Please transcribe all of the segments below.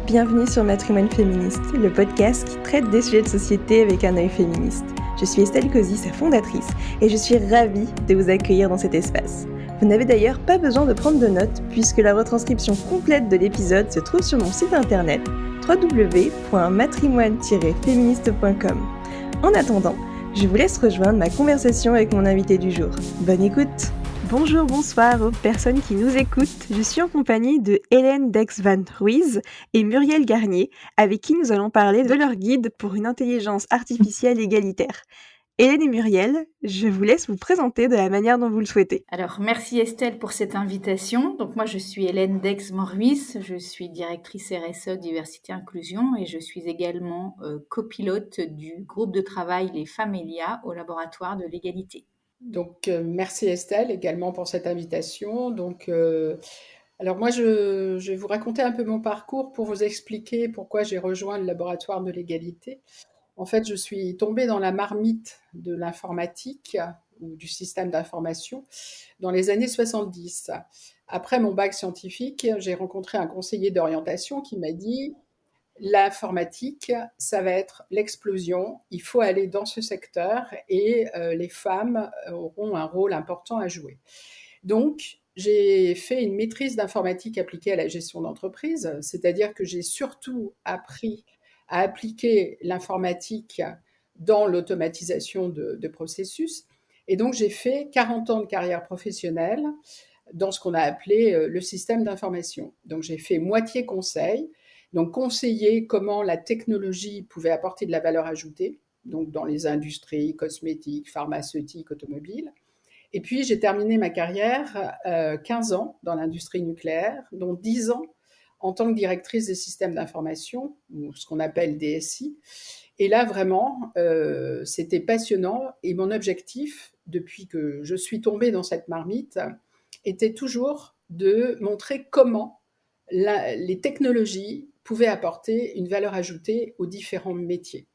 Bienvenue sur Matrimoine Féministe, le podcast qui traite des sujets de société avec un œil féministe. Je suis Estelle Cozy, sa fondatrice, et je suis ravie de vous accueillir dans cet espace. Vous n'avez d'ailleurs pas besoin de prendre de notes, puisque la retranscription complète de l'épisode se trouve sur mon site internet www.matrimoine-féministe.com. En attendant, je vous laisse rejoindre ma conversation avec mon invité du jour. Bonne écoute! Bonjour, bonsoir aux personnes qui nous écoutent. Je suis en compagnie de Hélène Dex-Van Ruiz et Muriel Garnier, avec qui nous allons parler de leur guide pour une intelligence artificielle égalitaire. Hélène et Muriel, je vous laisse vous présenter de la manière dont vous le souhaitez. Alors, merci Estelle pour cette invitation. Donc, moi, je suis Hélène Dex-Van Ruiz, je suis directrice RSE Diversité Inclusion et je suis également copilote du groupe de travail Les Femmes et l'IA au laboratoire de l'égalité. Donc, merci Estelle également pour cette invitation. Alors moi, je vais vous raconter un peu mon parcours pour vous expliquer pourquoi j'ai rejoint le laboratoire de l'égalité. En fait, je suis tombée dans la marmite de l'informatique ou du système d'information dans les années 70. Après mon bac scientifique, j'ai rencontré un conseiller d'orientation qui m'a dit: l'informatique, ça va être l'explosion, il faut aller dans ce secteur et les femmes auront un rôle important à jouer. Donc, j'ai fait une maîtrise d'informatique appliquée à la gestion d'entreprise, c'est-à-dire que j'ai surtout appris à appliquer l'informatique dans l'automatisation de processus. Et donc, j'ai fait 40 ans de carrière professionnelle dans ce qu'on a appelé le système d'information. Donc, j'ai fait moitié conseil, donc conseiller comment la technologie pouvait apporter de la valeur ajoutée, donc dans les industries cosmétiques, pharmaceutiques, automobiles. Et puis j'ai terminé ma carrière 15 ans dans l'industrie nucléaire, dont 10 ans en tant que directrice des systèmes d'information, ou ce qu'on appelle DSI. Et là vraiment, c'était passionnant. Et mon objectif, depuis que je suis tombée dans cette marmite, était toujours de montrer comment les technologies pouvaient apporter une valeur ajoutée aux différents métiers.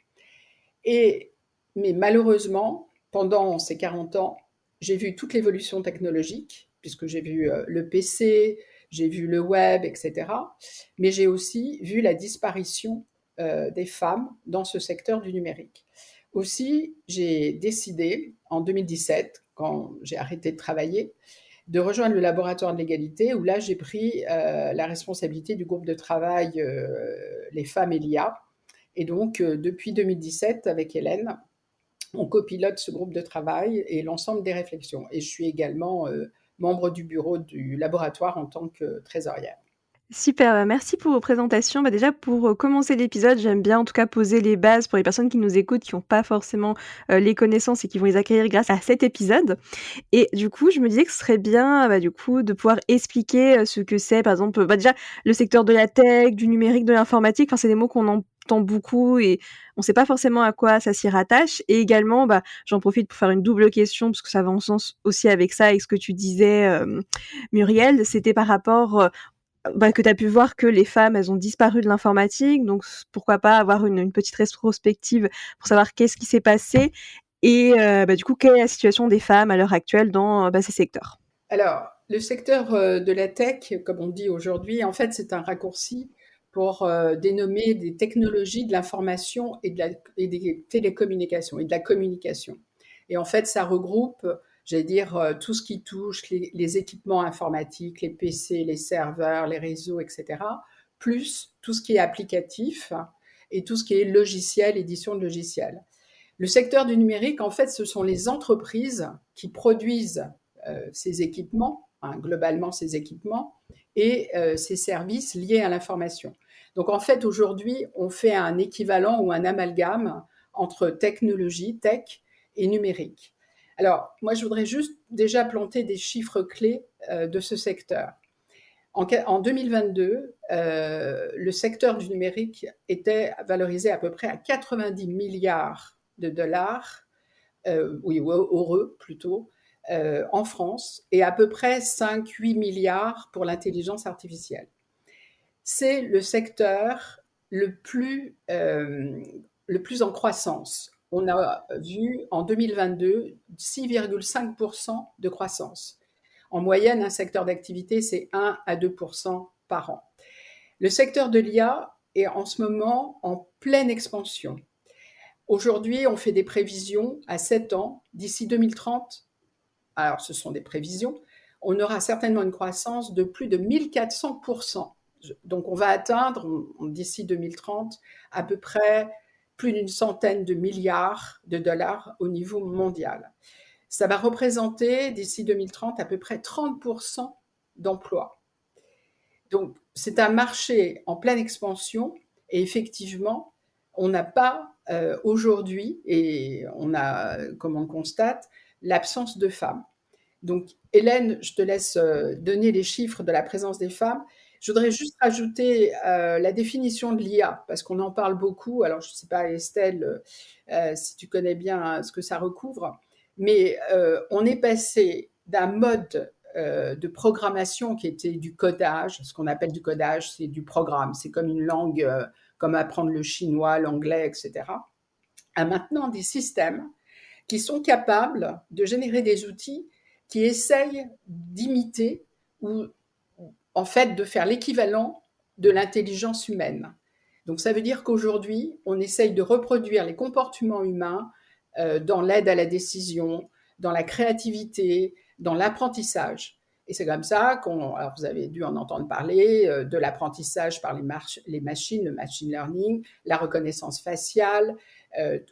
Mais malheureusement, pendant ces 40 ans, j'ai vu toute l'évolution technologique, puisque j'ai vu le PC, j'ai vu le web, etc. Mais j'ai aussi vu la disparition des femmes dans ce secteur du numérique. Aussi, j'ai décidé, en 2017, quand j'ai arrêté de travailler, de rejoindre le laboratoire de l'égalité, où là, j'ai pris la responsabilité du groupe de travail Les Femmes et l'IA. Et donc, depuis 2017, avec Hélène, on copilote ce groupe de travail et l'ensemble des réflexions. Et je suis également membre du bureau du laboratoire en tant que trésorière. Super, merci pour vos présentations. Déjà, pour commencer l'épisode, j'aime bien en tout cas poser les bases pour les personnes qui nous écoutent, qui n'ont pas forcément les connaissances et qui vont les acquérir grâce à cet épisode. Et du coup, je me disais que ce serait bien de pouvoir expliquer ce que c'est, par exemple, déjà le secteur de la tech, du numérique, de l'informatique. Enfin, c'est des mots qu'on entend beaucoup et on ne sait pas forcément à quoi ça s'y rattache. Et également, j'en profite pour faire une double question, parce que ça va en sens aussi avec ça, avec ce que tu disais, Muriel. C'était par rapport que tu as pu voir que les femmes, elles ont disparu de l'informatique, donc pourquoi pas avoir une petite rétrospective pour savoir qu'est-ce qui s'est passé et du coup, quelle est la situation des femmes à l'heure actuelle dans ces secteurs? Alors, le secteur de la tech, comme on dit aujourd'hui, en fait, c'est un raccourci pour dénommer des technologies de l'information et des télécommunications et de la communication. Et en fait, ça regroupe, j'allais dire, tout ce qui touche les équipements informatiques, les PC, les serveurs, les réseaux, etc., plus tout ce qui est applicatif et tout ce qui est logiciel, édition de logiciels. Le secteur du numérique, en fait, ce sont les entreprises qui produisent ces équipements, globalement ces équipements, et ces services liés à l'information. Donc en fait, aujourd'hui, on fait un équivalent ou un amalgame entre technologie, tech et numérique. Alors, moi, je voudrais juste déjà planter des chiffres clés de ce secteur. En 2022, le secteur du numérique était valorisé à peu près à 90 milliards de dollars, euros plutôt, en France, et à peu près 5-8 milliards pour l'intelligence artificielle. C'est le secteur le plus en croissance. On a vu en 2022 6,5% de croissance. En moyenne, un secteur d'activité, c'est 1 à 2% par an. Le secteur de l'IA, est en ce moment en pleine expansion. Aujourd'hui, on fait des prévisions à 7 ans. D'ici 2030, alors ce sont des prévisions, on aura certainement une croissance de plus de 1400%. Donc on va atteindre, d'ici 2030, à peu près plus d'une centaine de milliards de dollars au niveau mondial. Ça va représenter, d'ici 2030, à peu près 30% d'emplois. Donc c'est un marché en pleine expansion et effectivement, on n'a pas aujourd'hui, et on a, comme on le constate, l'absence de femmes. Donc, Hélène, je te laisse donner les chiffres de la présence des femmes. Je voudrais juste rajouter la définition de l'IA, parce qu'on en parle beaucoup. Alors, je ne sais pas, Estelle, si tu connais bien ce que ça recouvre, mais on est passé d'un mode de programmation qui était du codage. Ce qu'on appelle du codage, c'est du programme. C'est comme une langue, comme apprendre le chinois, l'anglais, etc. À maintenant des systèmes qui sont capables de générer des outils qui essayent d'imiter ou en fait de faire l'équivalent de l'intelligence humaine. Donc ça veut dire qu'aujourd'hui, on essaye de reproduire les comportements humains dans l'aide à la décision, dans la créativité, dans l'apprentissage. Et c'est comme ça alors vous avez dû en entendre parler, de l'apprentissage par les machines, le machine learning, la reconnaissance faciale,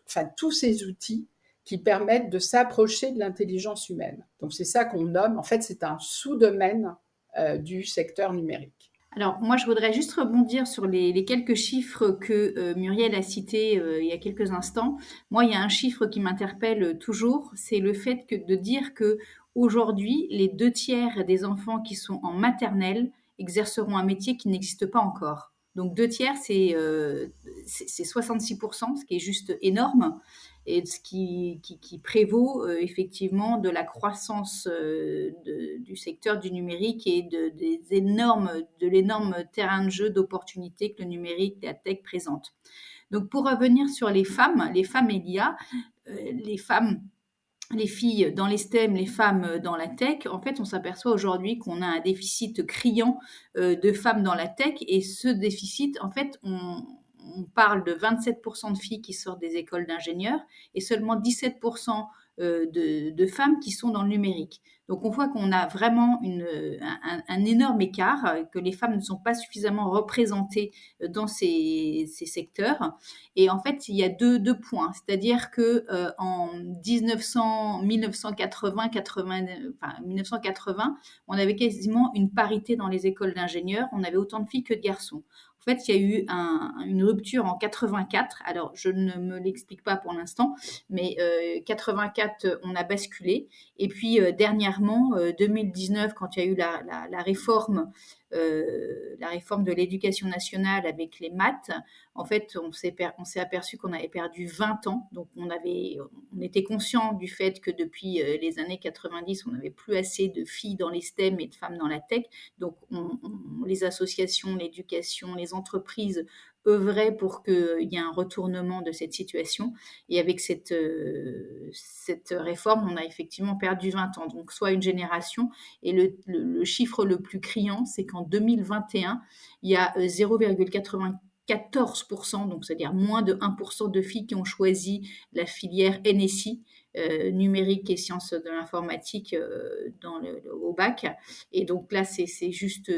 enfin tous ces outils qui permettent de s'approcher de l'intelligence humaine. Donc c'est ça qu'on nomme, en fait c'est un sous-domaine du secteur numérique. Alors moi je voudrais juste rebondir sur les quelques chiffres que Muriel a cités il y a quelques instants. Moi il y a un chiffre qui m'interpelle toujours, c'est le fait de dire que aujourd'hui les 2 tiers des enfants qui sont en maternelle exerceront un métier qui n'existe pas encore. Donc 2 tiers c'est 66%, ce qui est juste énorme et ce qui prévaut effectivement de la croissance du secteur du numérique et de l'énorme terrain de jeu d'opportunités que le numérique et la tech présentent. Donc pour revenir sur les femmes et l'IA, les filles dans les STEM, les femmes dans la tech, en fait, on s'aperçoit aujourd'hui qu'on a un déficit criant de femmes dans la tech et ce déficit, en fait, on parle de 27% de filles qui sortent des écoles d'ingénieurs et seulement 17% de femmes qui sont dans le numérique. Donc on voit qu'on a vraiment un énorme écart, que les femmes ne sont pas suffisamment représentées dans ces secteurs. Et en fait, il y a deux points. C'est-à-dire que en 1980, on avait quasiment une parité dans les écoles d'ingénieurs. On avait autant de filles que de garçons. En fait, il y a eu une rupture en 84. Alors, je ne me l'explique pas pour l'instant, mais 84, on a basculé. Et puis, dernièrement, 2019, quand il y a eu la réforme de l'éducation nationale avec les maths, en fait, on s'est aperçu qu'on avait perdu 20 ans. Donc, on était conscient du fait que depuis les années 90, on n'avait plus assez de filles dans les STEM et de femmes dans la tech. Donc, les associations, l'éducation, les entreprises œuvraient pour qu'il y ait un retournement de cette situation. Et avec cette réforme, on a effectivement perdu 20 ans. Donc, soit une génération. Et le chiffre le plus criant, c'est qu'en 2021, il y a 0,94%, donc c'est-à-dire moins de 1% de filles qui ont choisi la filière NSI, numérique et sciences de l'informatique au bac. Et donc là, c'est juste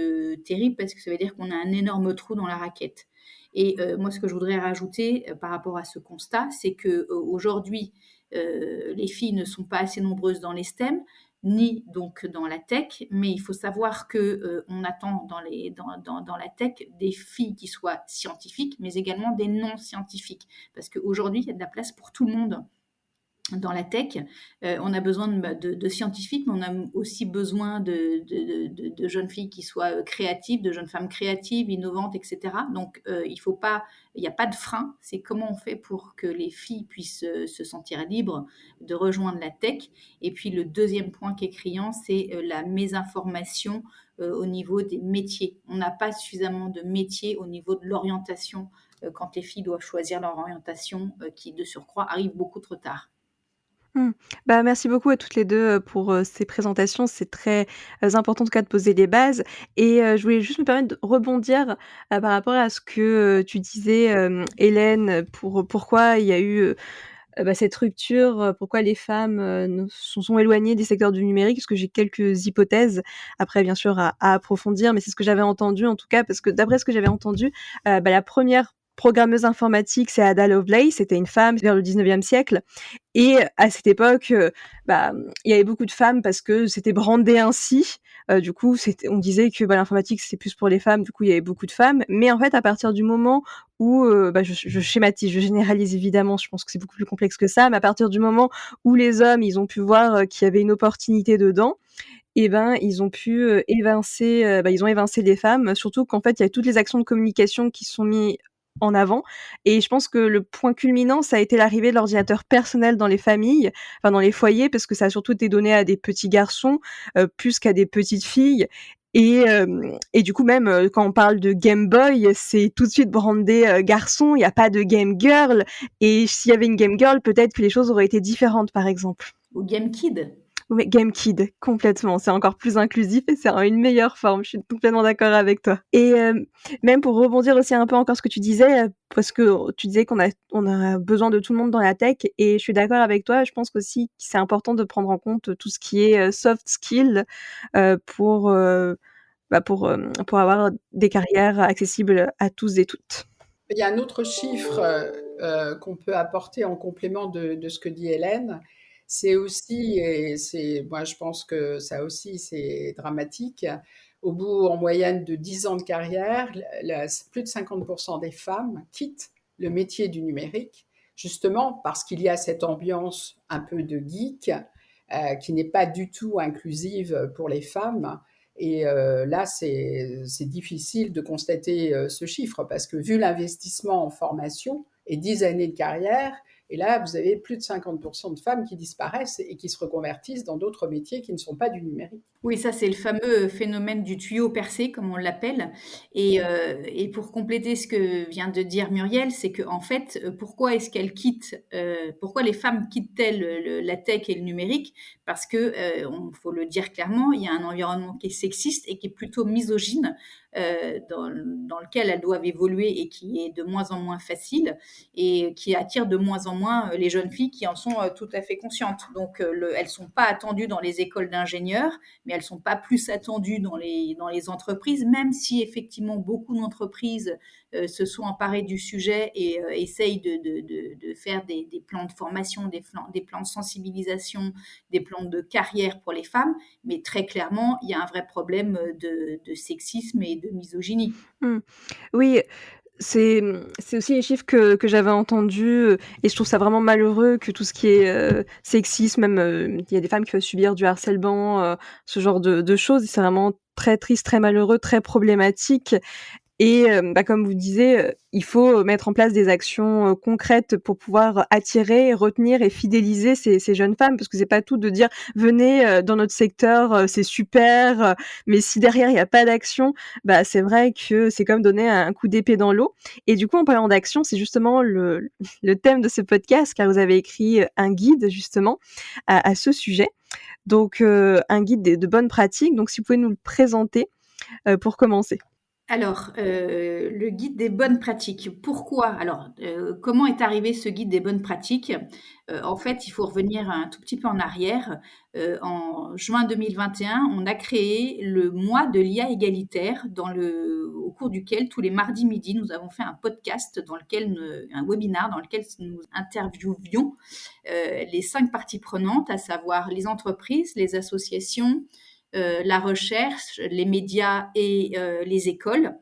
terrible parce que ça veut dire qu'on a un énorme trou dans la raquette. Et moi, ce que je voudrais rajouter par rapport à ce constat, c'est qu'aujourd'hui, les filles ne sont pas assez nombreuses dans les STEM, ni donc dans la tech, mais il faut savoir que on attend dans la tech des filles qui soient scientifiques, mais également des non scientifiques, parce qu'aujourd'hui il y a de la place pour tout le monde. Dans la tech, on a besoin de scientifiques, mais on a aussi besoin de jeunes filles qui soient créatives, de jeunes femmes créatives, innovantes, etc. Donc, il n'y a pas de frein. C'est comment on fait pour que les filles puissent se sentir libres de rejoindre la tech. Et puis, le deuxième point qui est criant, c'est la mésinformation au niveau des métiers. On n'a pas suffisamment de métiers au niveau de l'orientation quand les filles doivent choisir leur orientation, qui, de surcroît, arrive beaucoup trop tard. Mmh. Bah, merci beaucoup à toutes les 2 pour, ces présentations. C'est très, important en tout cas de poser les bases et je voulais juste me permettre de rebondir, par rapport à ce que, tu disais, Hélène, pour pourquoi il y a eu, bah, cette rupture, pourquoi les femmes, ne se sont éloignées des secteurs du numérique, parce que j'ai quelques hypothèses, après bien sûr à approfondir, mais c'est ce que j'avais entendu en tout cas, parce que d'après ce que j'avais entendu, bah, la première programmeuse informatique, c'est Ada Lovelace, c'était une femme vers le 19e siècle et à cette époque, bah, il y avait beaucoup de femmes parce que c'était brandé ainsi. Du coup, on disait que, bah, l'informatique, c'est plus pour les femmes, du coup, il y avait beaucoup de femmes. Mais en fait, à partir du moment où, bah, je schématise, je généralise évidemment, je pense que c'est beaucoup plus complexe que ça, mais à partir du moment où les hommes, ils ont pu voir, qu'il y avait une opportunité dedans, et ben, ils ont pu, évincer, bah, ils ont évincé les femmes. Surtout qu'en fait, il y a toutes les actions de communication qui sont mis en avant et je pense que le point culminant, ça a été l'arrivée de l'ordinateur personnel dans les familles, enfin dans les foyers, parce que ça a surtout été donné à des petits garçons, plus qu'à des petites filles et du coup même, quand on parle de Game Boy, c'est tout de suite brandé, garçon, il y a pas de Game Girl et s'il y avait une Game Girl, peut-être que les choses auraient été différentes, par exemple. Ou Game Kid. Ouais, Game Kid, complètement. C'est encore plus inclusif et c'est en une meilleure forme. Je suis complètement d'accord avec toi. Et même pour rebondir aussi un peu encore ce que tu disais, parce que tu disais qu'on a besoin de tout le monde dans la tech et je suis d'accord avec toi. Je pense qu'aussi que c'est important de prendre en compte tout ce qui est, soft skills, pour, bah, pour avoir des carrières accessibles à tous et toutes. Il y a un autre chiffre qu'on peut apporter en complément de ce que dit Hélène. C'est aussi, et moi je pense que ça aussi c'est dramatique, au bout en moyenne de 10 ans de carrière, plus de 50% des femmes quittent le métier du numérique, justement parce qu'il y a cette ambiance un peu de geek qui n'est pas du tout inclusive pour les femmes. Et là, c'est difficile de constater ce chiffre parce que vu l'investissement en formation et 10 années de carrière, et là, vous avez plus de 50% de femmes qui disparaissent et qui se reconvertissent dans d'autres métiers qui ne sont pas du numérique. Oui, ça, c'est le fameux phénomène du tuyau percé, comme on l'appelle. Et pour compléter ce que vient de dire Muriel, c'est qu'en fait, pourquoi est-ce qu'elles quittent, pourquoi les femmes quittent-elles la tech et le numérique? Parce que, faut le dire clairement, il y a un environnement qui est sexiste et qui est plutôt misogyne, dans lequel elles doivent évoluer et qui est de moins en moins facile et qui attire de moins en moins les jeunes filles qui en sont tout à fait conscientes. Donc, elles sont pas attendues dans les écoles d'ingénieurs, mais elles sont pas plus attendues dans les entreprises, même si effectivement beaucoup d'entreprises se sont emparées du sujet et essayent de faire des plans de formation, des plans de sensibilisation, des plans de carrière pour les femmes, mais très clairement, il y a un vrai problème de sexisme et de misogynie. Mmh. Oui, c'est aussi les chiffres que j'avais entendus, et je trouve ça vraiment malheureux que tout ce qui est, sexisme, même, il y a des femmes qui peuvent subir du harcèlement, ce genre de choses et c'est vraiment très triste, très malheureux, très problématique et bah, comme vous disiez, il faut mettre en place des actions, concrètes pour pouvoir attirer, retenir et fidéliser ces jeunes femmes. Parce que c'est pas tout de dire: «Venez, dans notre secteur, c'est super», mais si derrière il y a pas d'action, bah, c'est vrai que c'est comme donner un coup d'épée dans l'eau et du coup, en parlant d'action, c'est justement le thème de ce podcast, car vous avez écrit, un guide justement à ce sujet. Donc un guide de bonnes pratiques. Donc si vous pouvez nous le présenter, pour commencer. Alors, le guide des bonnes pratiques. Pourquoi? Alors, comment est arrivé ce guide des bonnes pratiques? En fait, il faut revenir un tout petit peu en arrière. En juin 2021, on a créé le mois de l'IA égalitaire au cours duquel, tous les mardis midi, nous avons fait un podcast un webinar dans lequel nous interviewions, les 5 parties prenantes, à savoir les entreprises, les associations, la recherche, les médias et les écoles.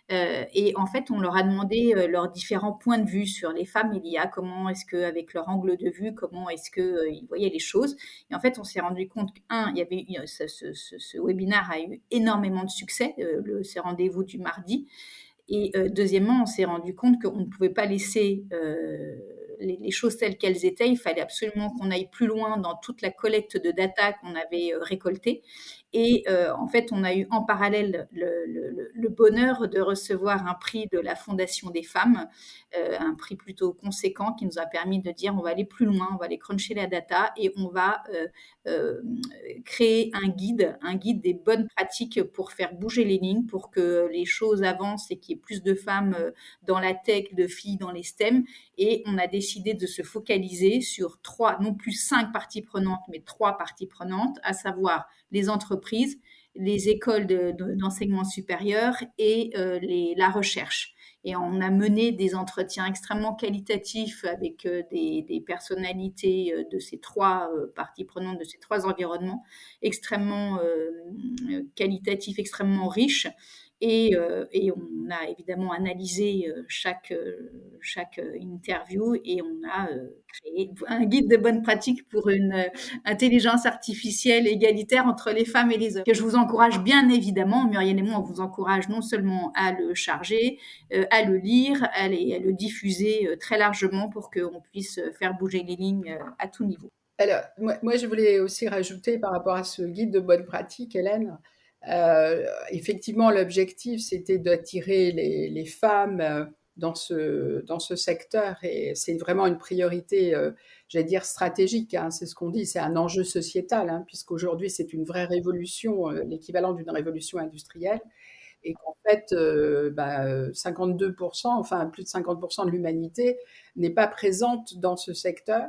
Et en fait, on leur a demandé leurs différents points de vue sur les femmes et l'IA, comment est-ce qu'avec leur angle de vue, comment est-ce qu'ils voyaient les choses. Et en fait, on s'est rendu compte qu'un, il y avait ce webinaire a eu énormément de succès, ces rendez-vous du mardi. Et deuxièmement, on s'est rendu compte qu'on ne pouvait pas laisser les choses telles qu'elles étaient. Il fallait absolument qu'on aille plus loin dans toute la collecte de data qu'on avait récoltée. Et en fait, on a eu en parallèle le bonheur de recevoir un prix de la Fondation des femmes, un prix plutôt conséquent qui nous a permis de dire on va aller plus loin, on va aller cruncher la data et on va créer un guide des bonnes pratiques pour faire bouger les lignes, pour que les choses avancent et qu'il y ait plus de femmes dans la tech, de filles dans les STEM. Et on a décidé de se focaliser sur 3, non plus 5 parties prenantes, mais 3 parties prenantes, à savoir les entreprises, les écoles d'enseignement supérieur et la recherche. Et on a mené des entretiens extrêmement qualitatifs avec des personnalités de ces 3 parties prenantes, de ces 3 environnements, extrêmement qualitatifs, extrêmement riches. Et on a évidemment analysé chaque interview et on a créé un guide de bonnes pratiques pour une intelligence artificielle égalitaire entre les femmes et les hommes. Que je vous encourage bien évidemment, Muriel et moi, on vous encourage non seulement à le charger, à le lire, à le diffuser très largement pour qu'on puisse faire bouger les lignes à tout niveau. Alors, moi, je voulais aussi rajouter par rapport à ce guide de bonnes pratiques, Hélène, effectivement, l'objectif, c'était d'attirer les femmes dans ce secteur et c'est vraiment une priorité, j'allais dire stratégique, hein, c'est ce qu'on dit, c'est un enjeu sociétal, hein, puisqu'aujourd'hui, c'est une vraie révolution, l'équivalent d'une révolution industrielle et qu'en fait, 52%, enfin plus de 50% de l'humanité n'est pas présente dans ce secteur.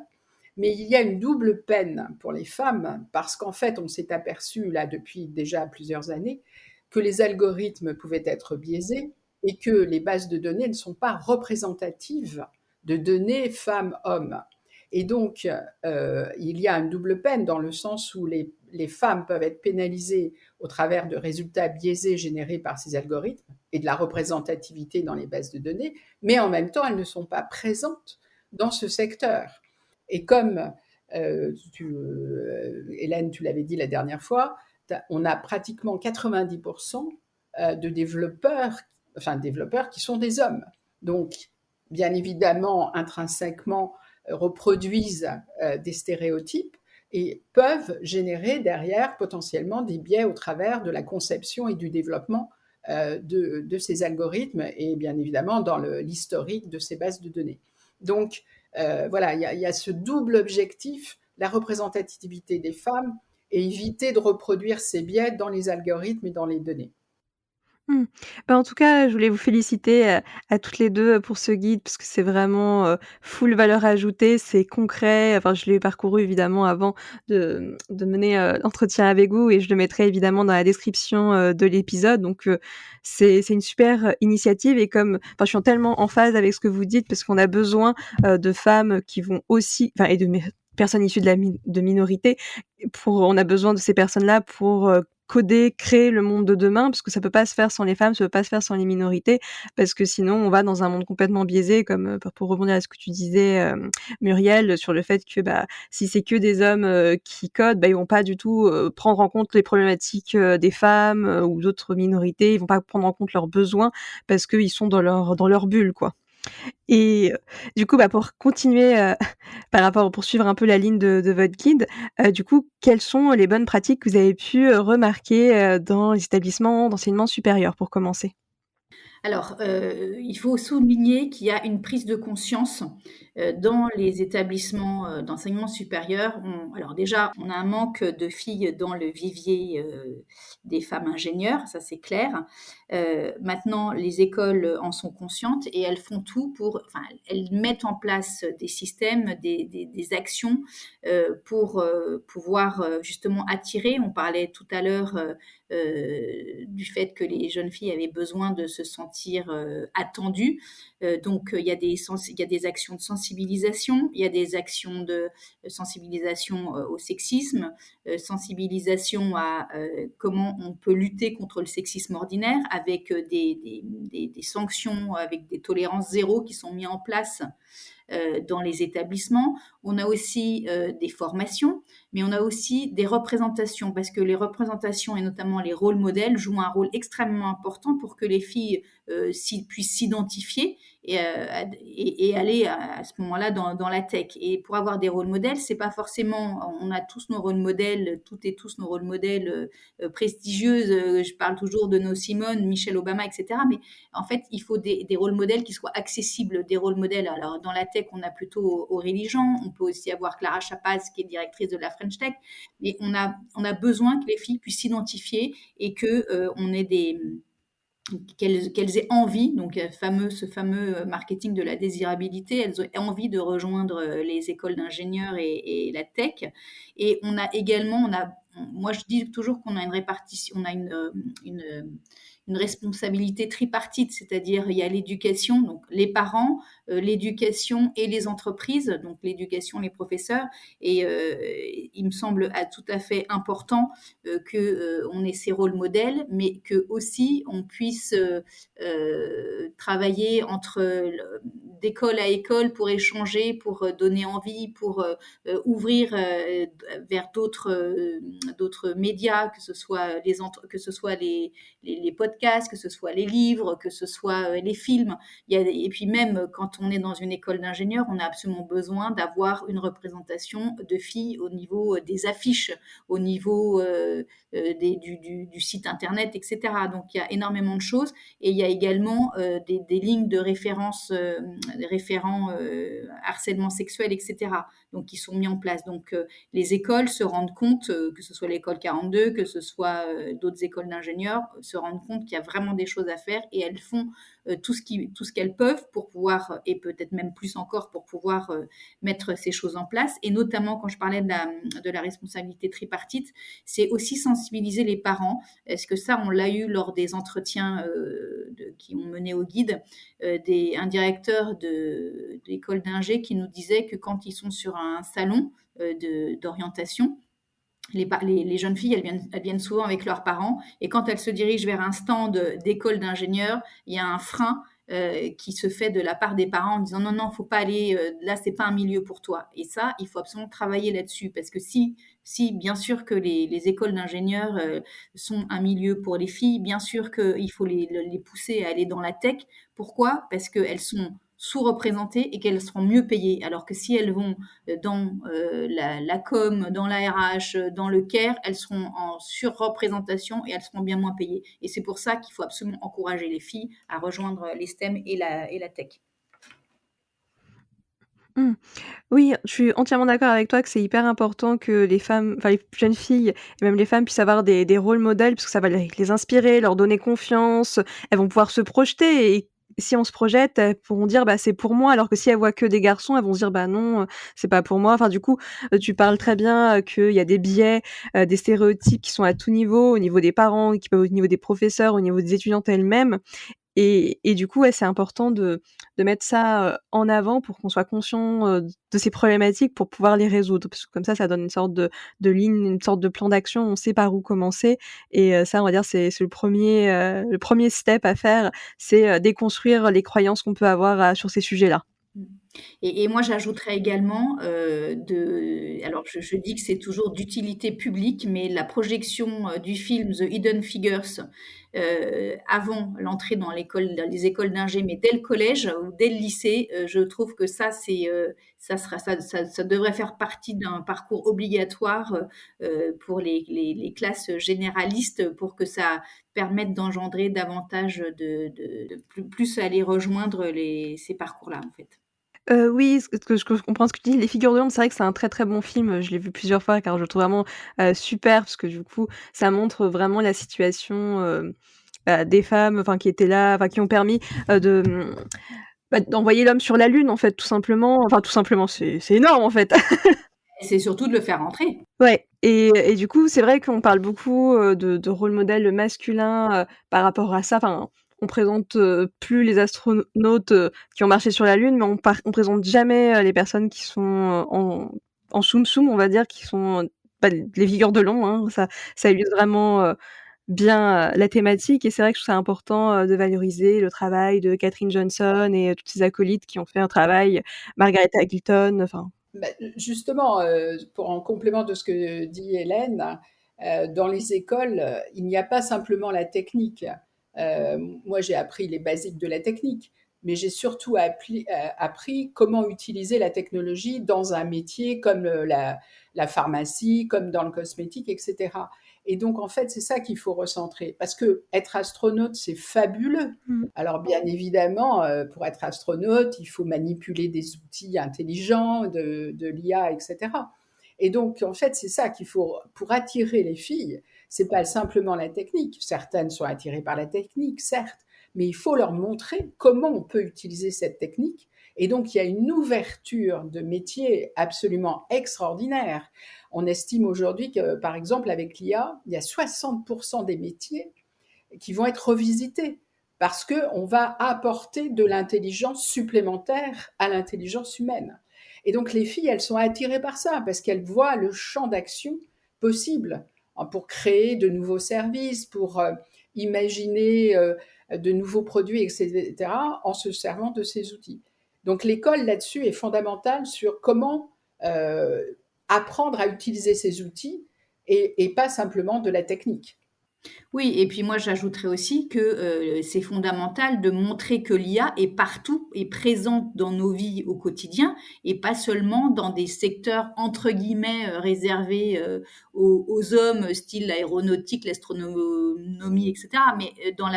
Mais il y a une double peine pour les femmes parce qu'en fait, on s'est aperçu là depuis déjà plusieurs années que les algorithmes pouvaient être biaisés et que les bases de données ne sont pas représentatives de données femmes-hommes. Et donc, il y a une double peine dans le sens où les femmes peuvent être pénalisées au travers de résultats biaisés générés par ces algorithmes et de la représentativité dans les bases de données, mais en même temps, elles ne sont pas présentes dans ce secteur. Et comme Hélène, tu l'avais dit la dernière fois, on a pratiquement 90% de développeurs qui sont des hommes. Donc, bien évidemment, intrinsèquement, reproduisent des stéréotypes et peuvent générer derrière potentiellement des biais au travers de la conception et du développement de ces algorithmes et bien évidemment dans l'historique de ces bases de données. Donc, voilà, il y a ce double objectif, la représentativité des femmes et éviter de reproduire ces biais dans les algorithmes et dans les données. Mmh. En tout cas, je voulais vous féliciter, à toutes les 2 pour ce guide parce que c'est vraiment, full valeur ajoutée, c'est concret. Enfin, je l'ai parcouru évidemment avant de mener, l'entretien avec vous et je le mettrai évidemment dans la description, de l'épisode donc c'est une super initiative et comme enfin, je suis tellement en phase avec ce que vous dites parce qu'on a besoin, de femmes qui vont aussi enfin et de personnes issues de minorités on a besoin de ces personnes-là pour, coder, créer le monde de demain, parce que ça peut pas se faire sans les femmes, ça peut pas se faire sans les minorités, parce que sinon on va dans un monde complètement biaisé, comme pour rebondir à ce que tu disais, Muriel, sur le fait que si c'est que des hommes qui codent, ils vont pas du tout prendre en compte les problématiques des femmes ou d'autres minorités, ils vont pas prendre en compte leurs besoins parce qu'ils sont dans leur bulle, quoi. Et du coup, pour continuer, par rapport poursuivre un peu la ligne de votre guide, du coup, quelles sont les bonnes pratiques que vous avez pu, remarquer, dans les établissements d'enseignement supérieur pour commencer? Alors, il faut souligner qu'il y a une prise de conscience, dans les établissements, d'enseignement supérieur. Alors déjà, on a un manque de filles dans le vivier, des femmes ingénieures, ça c'est clair. Maintenant, les écoles en sont conscientes et elles font tout elles mettent en place des systèmes, des actions, pour, pouvoir, justement attirer. On parlait tout à l'heure, du fait que les jeunes filles avaient besoin de se sentir attendues. Donc, il y a des actions de sensibilisation, il y a des actions de sensibilisation au sexisme, sensibilisation à comment on peut lutter contre le sexisme ordinaire avec des sanctions, avec des tolérances zéro qui sont mises en place dans les établissements. On a aussi des formations, mais on a aussi des représentations, parce que les représentations et notamment les rôles modèles jouent un rôle extrêmement important pour que les filles puissent s'identifier et aller à ce moment-là dans la tech. Et pour avoir des rôles modèles, c'est pas forcément, on a tous nos rôles modèles, toutes et tous nos rôles modèles prestigieuses. Je parle toujours de nos Simone, Michelle Obama, etc. Mais en fait, il faut des rôles modèles qui soient accessibles, des rôles modèles. Alors, dans la tech, on a plutôt Aurélie Jean, on peut aussi avoir Clara Chapaz, qui est directrice de la French Tech, mais on a besoin que les filles puissent s'identifier et que on ait qu'elles aient envie, donc ce fameux marketing de la désirabilité, elles ont envie de rejoindre les écoles d'ingénieurs et la tech. Et on a également, moi je dis toujours qu'on a une répartition, on a une responsabilité tripartite, c'est-à-dire il y a l'éducation, donc les parents, l'éducation et les entreprises, donc l'éducation, les professeurs. Et il me semble tout à fait important que on ait ces rôles modèles, mais que aussi on puisse travailler d'école à école pour échanger, pour donner envie, pour ouvrir vers d'autres médias, que ce soit les podcasts, que ce soit les livres, que ce soit les films. Et puis même quand on est dans une école d'ingénieurs, on a absolument besoin d'avoir une représentation de filles au niveau des affiches, au niveau du site internet, etc. Donc il y a énormément de choses, et il y a également des lignes de référence, des référents harcèlement sexuel, etc. Donc qui sont mis en place. Donc les écoles se rendent compte, que ce soit l'école 42, que ce soit d'autres écoles d'ingénieurs, se rendent compte qu'il y a vraiment des choses à faire, et elles font tout ce qu'elles peuvent pour pouvoir, et peut-être même plus encore, pour pouvoir mettre ces choses en place. Et notamment, quand je parlais de la responsabilité tripartite, c'est aussi sensibiliser les parents. Est-ce que ça, on l'a eu lors des entretiens qui ont mené au guide, un directeur d'école d'ingé qui nous disait que quand ils sont sur un salon d'orientation, les jeunes filles, elles viennent souvent avec leurs parents, et quand elles se dirigent vers un stand d'école d'ingénieurs, il y a un frein qui se fait de la part des parents en disant non, non, faut pas aller, là, c'est pas un milieu pour toi. Et ça, il faut absolument travailler là-dessus, parce que si bien sûr que les écoles d'ingénieurs sont un milieu pour les filles, bien sûr qu'il faut les pousser à aller dans la tech. Pourquoi ? Parce qu'elles sont sous-représentées et qu'elles seront mieux payées. Alors que si elles vont dans la com, dans la RH, dans le care, elles seront en surreprésentation et elles seront bien moins payées. Et c'est pour ça qu'il faut absolument encourager les filles à rejoindre les STEM et la tech. Mmh. Oui, je suis entièrement d'accord avec toi que c'est hyper important que les femmes, enfin les jeunes filles et même les femmes puissent avoir des rôles modèles, parce que ça va les inspirer, leur donner confiance, elles vont pouvoir se projeter, et si on se projette, elles pourront dire: «Bah, c'est pour moi», alors que si elles voient que des garçons, elles vont se dire: «Bah non, c'est pas pour moi». Enfin du coup, tu parles très bien, qu'il y a des biais, des stéréotypes qui sont à tout niveau, au niveau des parents, au niveau des professeurs, au niveau des étudiantes elles-mêmes. Et du coup, ouais, c'est important de mettre ça, en avant pour qu'on soit conscient, de ces problématiques pour pouvoir les résoudre. Parce que comme ça donne une sorte de ligne, une sorte de plan d'action, on sait par où commencer, et ça, on va dire, c'est le premier step à faire, c'est, déconstruire les croyances qu'on peut avoir sur ces sujets-là. Mmh. Et moi, j'ajouterais également, alors je dis que c'est toujours d'utilité publique, mais la projection du film The Hidden Figures avant l'entrée dans les écoles d'ingé, mais dès le collège ou dès le lycée, je trouve que ça devrait faire partie d'un parcours obligatoire pour les classes généralistes, pour que ça permette d'engendrer davantage de plus aller rejoindre ces parcours-là, en fait. Oui, je comprends ce que tu dis. Les Figures de l'ombre, c'est vrai que c'est un très, très bon film. Je l'ai vu plusieurs fois car je le trouve vraiment, super, parce que du coup, ça montre vraiment la situation, des femmes, enfin qui étaient là, enfin qui ont permis, d'envoyer l'homme sur la lune, en fait, tout simplement. Enfin tout simplement, c'est énorme, en fait. Et c'est surtout de le faire rentrer. Ouais, et du coup, c'est vrai qu'on parle beaucoup, de rôle modèle masculin, par rapport à ça. Enfin, on présente, plus les astronautes, qui ont marché sur la Lune, mais on présente jamais, les personnes qui sont, en soum soum, on va dire, qui sont, les figures de l'ombre, hein. Ça illustre vraiment, bien, la thématique et c'est vrai que je trouve ça important, de valoriser le travail de Catherine Johnson et toutes ses acolytes qui ont fait un travail, Margaret Hamilton, enfin. Bah, justement, pour en complément de ce que dit Hélène, dans les écoles, il n'y a pas simplement la technique. Moi, j'ai appris les basiques de la technique, mais j'ai surtout appris comment utiliser la technologie dans un métier comme la pharmacie, comme dans le cosmétique, etc. Et donc, en fait, c'est ça qu'il faut recentrer. Parce que être astronaute, c'est fabuleux. Mmh. Alors, bien évidemment, pour être astronaute, il faut manipuler des outils intelligents, de l'IA, etc. Et donc, en fait, c'est ça qu'il faut pour attirer les filles. C'est pas simplement la technique. Certaines sont attirées par la technique, certes, mais il faut leur montrer comment on peut utiliser cette technique. Et donc, il y a une ouverture de métiers absolument extraordinaire. On estime aujourd'hui que, par exemple, avec l'IA, il y a 60% des métiers qui vont être revisités parce qu'on va apporter de l'intelligence supplémentaire à l'intelligence humaine. Et donc les filles, elles sont attirées par ça parce qu'elles voient le champ d'action possible pour créer de nouveaux services, pour imaginer de nouveaux produits, etc., en se servant de ces outils. Donc l'école là-dessus est fondamentale sur comment euh, apprendre à utiliser ces outils et pas simplement de la technique. Oui, et puis moi j'ajouterais aussi que c'est fondamental de montrer que l'IA est partout, est présente dans nos vies au quotidien et pas seulement dans des secteurs entre guillemets réservés aux hommes, style l'aéronautique, l'astronomie, etc. Mais dans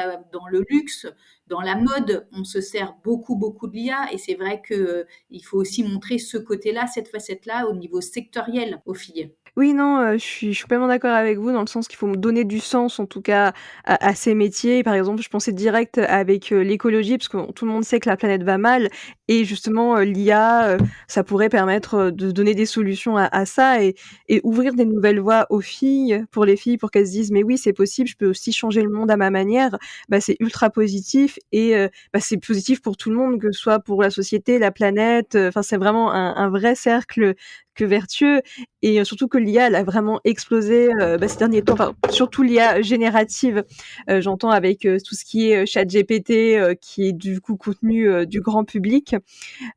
le luxe, dans la mode, on se sert beaucoup de l'IA et c'est vrai que il faut aussi montrer ce côté-là, cette facette-là au niveau sectoriel aux filles. Oui, non, je suis complètement d'accord avec vous dans le sens qu'il faut me donner du sens, en tout cas, à ces métiers. Par exemple, je pensais direct avec, l'écologie, parce que tout le monde sait que la planète va mal et justement, l'IA, ça pourrait permettre, de donner des solutions à ça et ouvrir des nouvelles voies aux filles, pour les filles, pour qu'elles se disent: «Mais oui, c'est possible, je peux aussi changer le monde à ma manière». Bah, c'est ultra positif et bah, c'est positif pour tout le monde, que ce soit pour la société, la planète, enfin, c'est vraiment un vrai cercle que vertueux et surtout que l'IA, elle a vraiment explosé, bah, ces derniers temps, enfin, surtout l'IA générative, j'entends avec, tout ce qui est, ChatGPT, qui est du coup contenu, du grand public.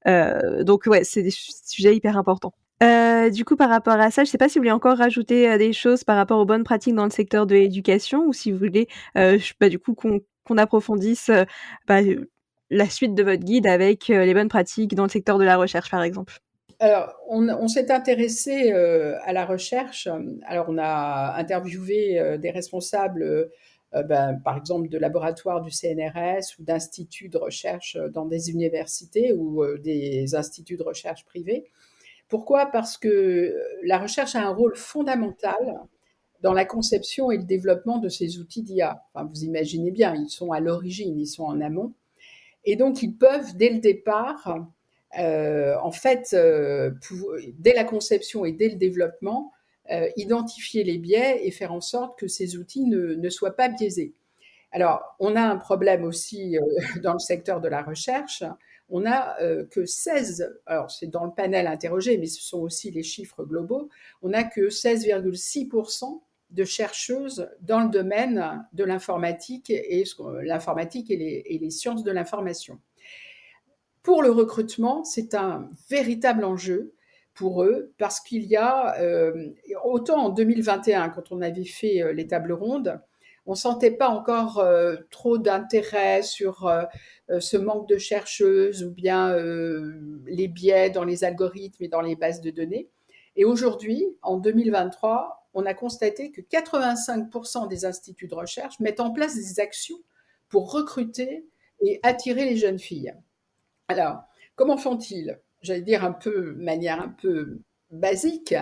Donc ouais, c'est des sujets hyper importants. Du coup, par rapport à ça, je sais pas si vous voulez encore rajouter, des choses par rapport aux bonnes pratiques dans le secteur de l'éducation ou si vous voulez, bah, du coup qu'on approfondisse, bah, la suite de votre guide avec, les bonnes pratiques dans le secteur de la recherche, par exemple? Alors, on s'est intéressé à la recherche. Alors, on a interviewé des responsables, par exemple, de laboratoires du CNRS ou d'instituts de recherche dans des universités ou des instituts de recherche privés. Pourquoi? Parce que la recherche a un rôle fondamental dans la conception et le développement de ces outils d'IA. Enfin, vous imaginez bien, ils sont à l'origine, ils sont en amont. Et donc, ils peuvent, dès le départ, en fait, dès la conception et dès le développement, identifier les biais et faire en sorte que ces outils ne soient pas biaisés. Alors, on a un problème aussi dans le secteur de la recherche. On a que 16, alors c'est dans le panel interrogé, mais ce sont aussi les chiffres globaux, on n'a que 16,6% de chercheuses dans le domaine de l'informatique et les sciences de l'information. Pour le recrutement, c'est un véritable enjeu pour eux parce qu'il y a, autant en 2021, quand on avait fait les tables rondes, on ne sentait pas encore trop d'intérêt sur ce manque de chercheuses ou bien les biais dans les algorithmes et dans les bases de données. Et aujourd'hui, en 2023, on a constaté que 85% des instituts de recherche mettent en place des actions pour recruter et attirer les jeunes filles. Alors, comment font-ils? J'allais dire un peu, de manière un peu basique,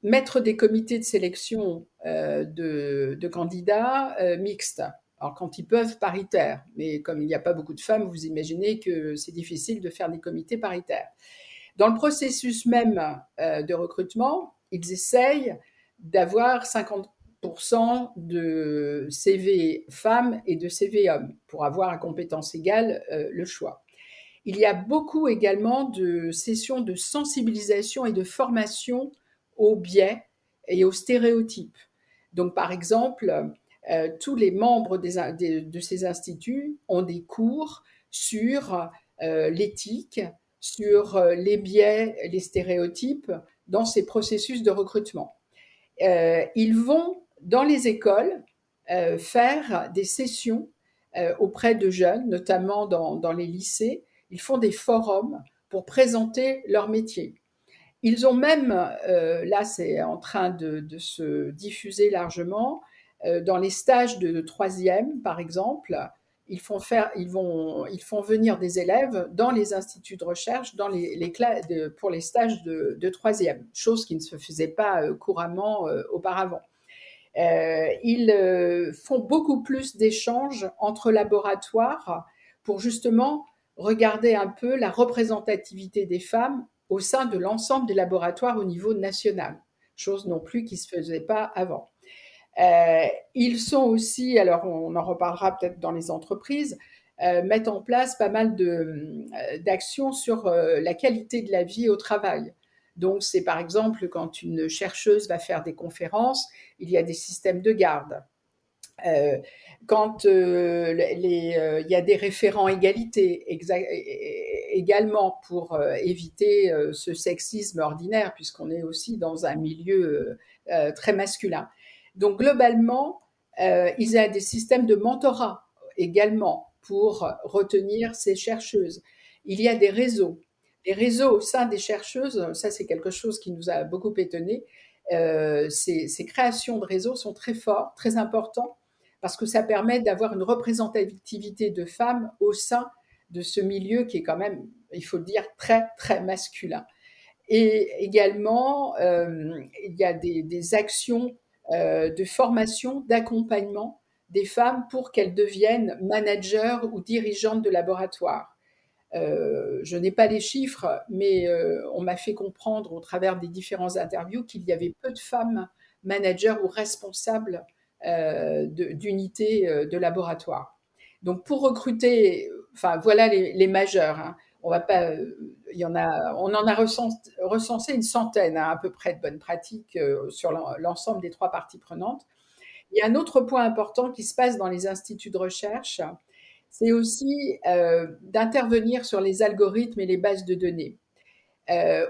mettre des comités de sélection de candidats mixtes. Alors, quand ils peuvent, paritaires. Mais comme il n'y a pas beaucoup de femmes, vous imaginez que c'est difficile de faire des comités paritaires. Dans le processus même de recrutement, ils essayent d'avoir 50% de CV femmes et de CV hommes pour avoir à compétences égales le choix. Il y a beaucoup également de sessions de sensibilisation et de formation aux biais et aux stéréotypes. Donc, par exemple, tous les membres de ces instituts ont des cours sur l'éthique, sur les biais, les stéréotypes dans ces processus de recrutement. Ils vont dans les écoles faire des sessions auprès de jeunes, notamment dans les lycées. Ils font des forums pour présenter leur métier. Ils ont même, là c'est en train de se diffuser largement, dans les stages de troisième par exemple, ils font venir des élèves dans les instituts de recherche, dans pour les stages de troisième, chose qui ne se faisait pas couramment auparavant. Ils font beaucoup plus d'échanges entre laboratoires pour justement regarder un peu la représentativité des femmes au sein de l'ensemble des laboratoires au niveau national, chose non plus qui ne se faisait pas avant. Ils sont aussi, alors on en reparlera peut-être dans les entreprises, mettent en place pas mal d'actions sur la qualité de la vie au travail. Donc c'est par exemple quand une chercheuse va faire des conférences, il y a des systèmes de garde. Quand il y a des référents égalité également pour éviter ce sexisme ordinaire, puisqu'on est aussi dans un milieu très masculin. Donc globalement, il y a des systèmes de mentorat également pour retenir ces chercheuses. Il y a des réseaux. Les réseaux au sein des chercheuses, ça c'est quelque chose qui nous a beaucoup étonnés. Ces créations de réseaux sont très fortes, très importantes, parce que ça permet d'avoir une représentativité de femmes au sein de ce milieu qui est quand même, il faut le dire, très, très masculin. Et également, il y a des actions de formation, d'accompagnement des femmes pour qu'elles deviennent managers ou dirigeantes de laboratoire. Je n'ai pas les chiffres, mais on m'a fait comprendre au travers des différentes interviews qu'il y avait peu de femmes managers ou responsables d'unités de laboratoire. Donc pour recruter, enfin voilà les majeurs. Hein. On va pas, on en a recensé une centaine à peu près de bonnes pratiques sur l'ensemble des trois parties prenantes. Il y a un autre point important qui se passe dans les instituts de recherche, c'est aussi d'intervenir sur les algorithmes et les bases de données.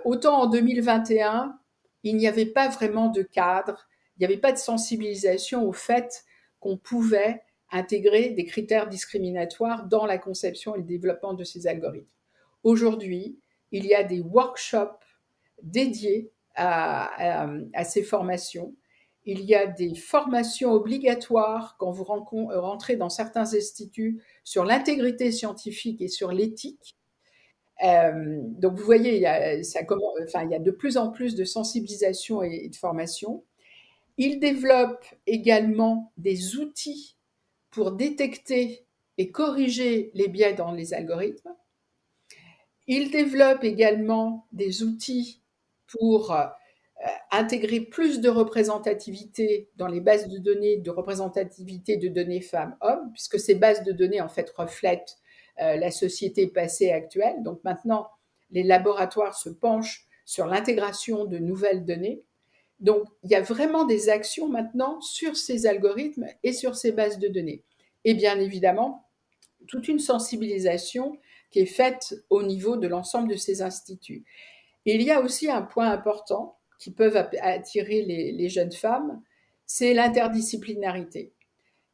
Autant en 2021, il n'y avait pas vraiment de cadre, il n'y avait pas de sensibilisation au fait qu'on pouvait intégrer des critères discriminatoires dans la conception et le développement de ces algorithmes. Aujourd'hui, il y a des workshops dédiés à ces formations. Il y a des formations obligatoires quand vous rentrez dans certains instituts sur l'intégrité scientifique et sur l'éthique. Donc vous voyez, il y a de plus en plus de sensibilisation et de formation. Il développe également des outils pour détecter et corriger les biais dans les algorithmes. Il développe également des outils pour intégrer plus de représentativité dans les bases de données, de représentativité de données femmes-hommes, puisque ces bases de données en fait reflètent la société passée et actuelle. Donc maintenant, les laboratoires se penchent sur l'intégration de nouvelles données. Donc il y a vraiment des actions maintenant sur ces algorithmes et sur ces bases de données. Et bien évidemment, toute une sensibilisation qui est faite au niveau de l'ensemble de ces instituts. Et il y a aussi un point important qui peut attirer les jeunes femmes, c'est l'interdisciplinarité.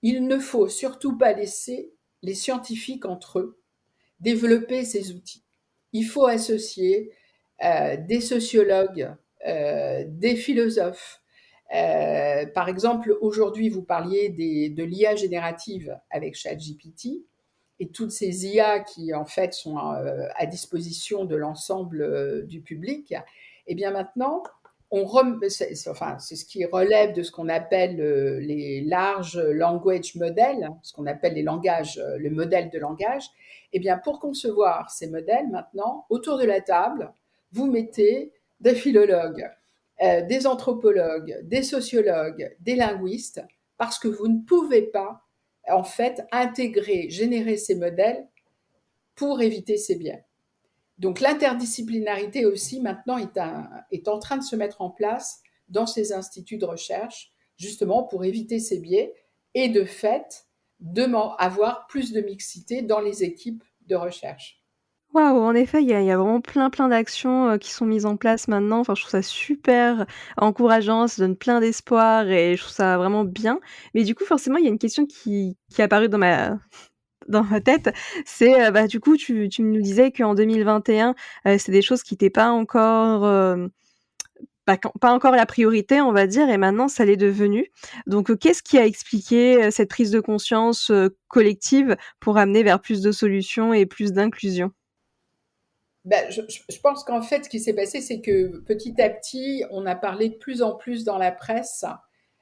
Il ne faut surtout pas laisser les scientifiques entre eux développer ces outils. Il faut associer des sociologues, des philosophes. Par exemple, aujourd'hui, vous parliez de l'IA générative avec ChatGPT et toutes ces IA qui, en fait, sont à disposition de l'ensemble du public. Et bien maintenant, c'est ce qui relève de ce qu'on appelle les large language models, ce qu'on appelle le modèle de langage. Et bien pour concevoir ces modèles maintenant, autour de la table, vous mettez des philologues, des anthropologues, des sociologues, des linguistes, parce que vous ne pouvez pas en fait générer ces modèles pour éviter ces biais. Donc l'interdisciplinarité aussi maintenant est en train de se mettre en place dans ces instituts de recherche. justement pour éviter ces biais et de fait, avoir plus de mixité dans les équipes de recherche. Waouh, en effet, il y a vraiment plein d'actions, qui sont mises en place maintenant. Enfin, je trouve ça super encourageant, ça donne plein d'espoir et je trouve ça vraiment bien. Mais du coup, forcément, il y a une question qui est apparue dans ma tête, c'est, bah, du coup, tu nous disais qu'en 2021, c'est des choses qui étaient pas encore, pas encore la priorité, on va dire et maintenant ça l'est devenu. Donc, qu'est-ce qui a expliqué, cette prise de conscience, collective pour amener vers plus de solutions et plus d'inclusion? Ben, je pense qu'en fait, ce qui s'est passé, c'est que petit à petit, on a parlé de plus en plus dans la presse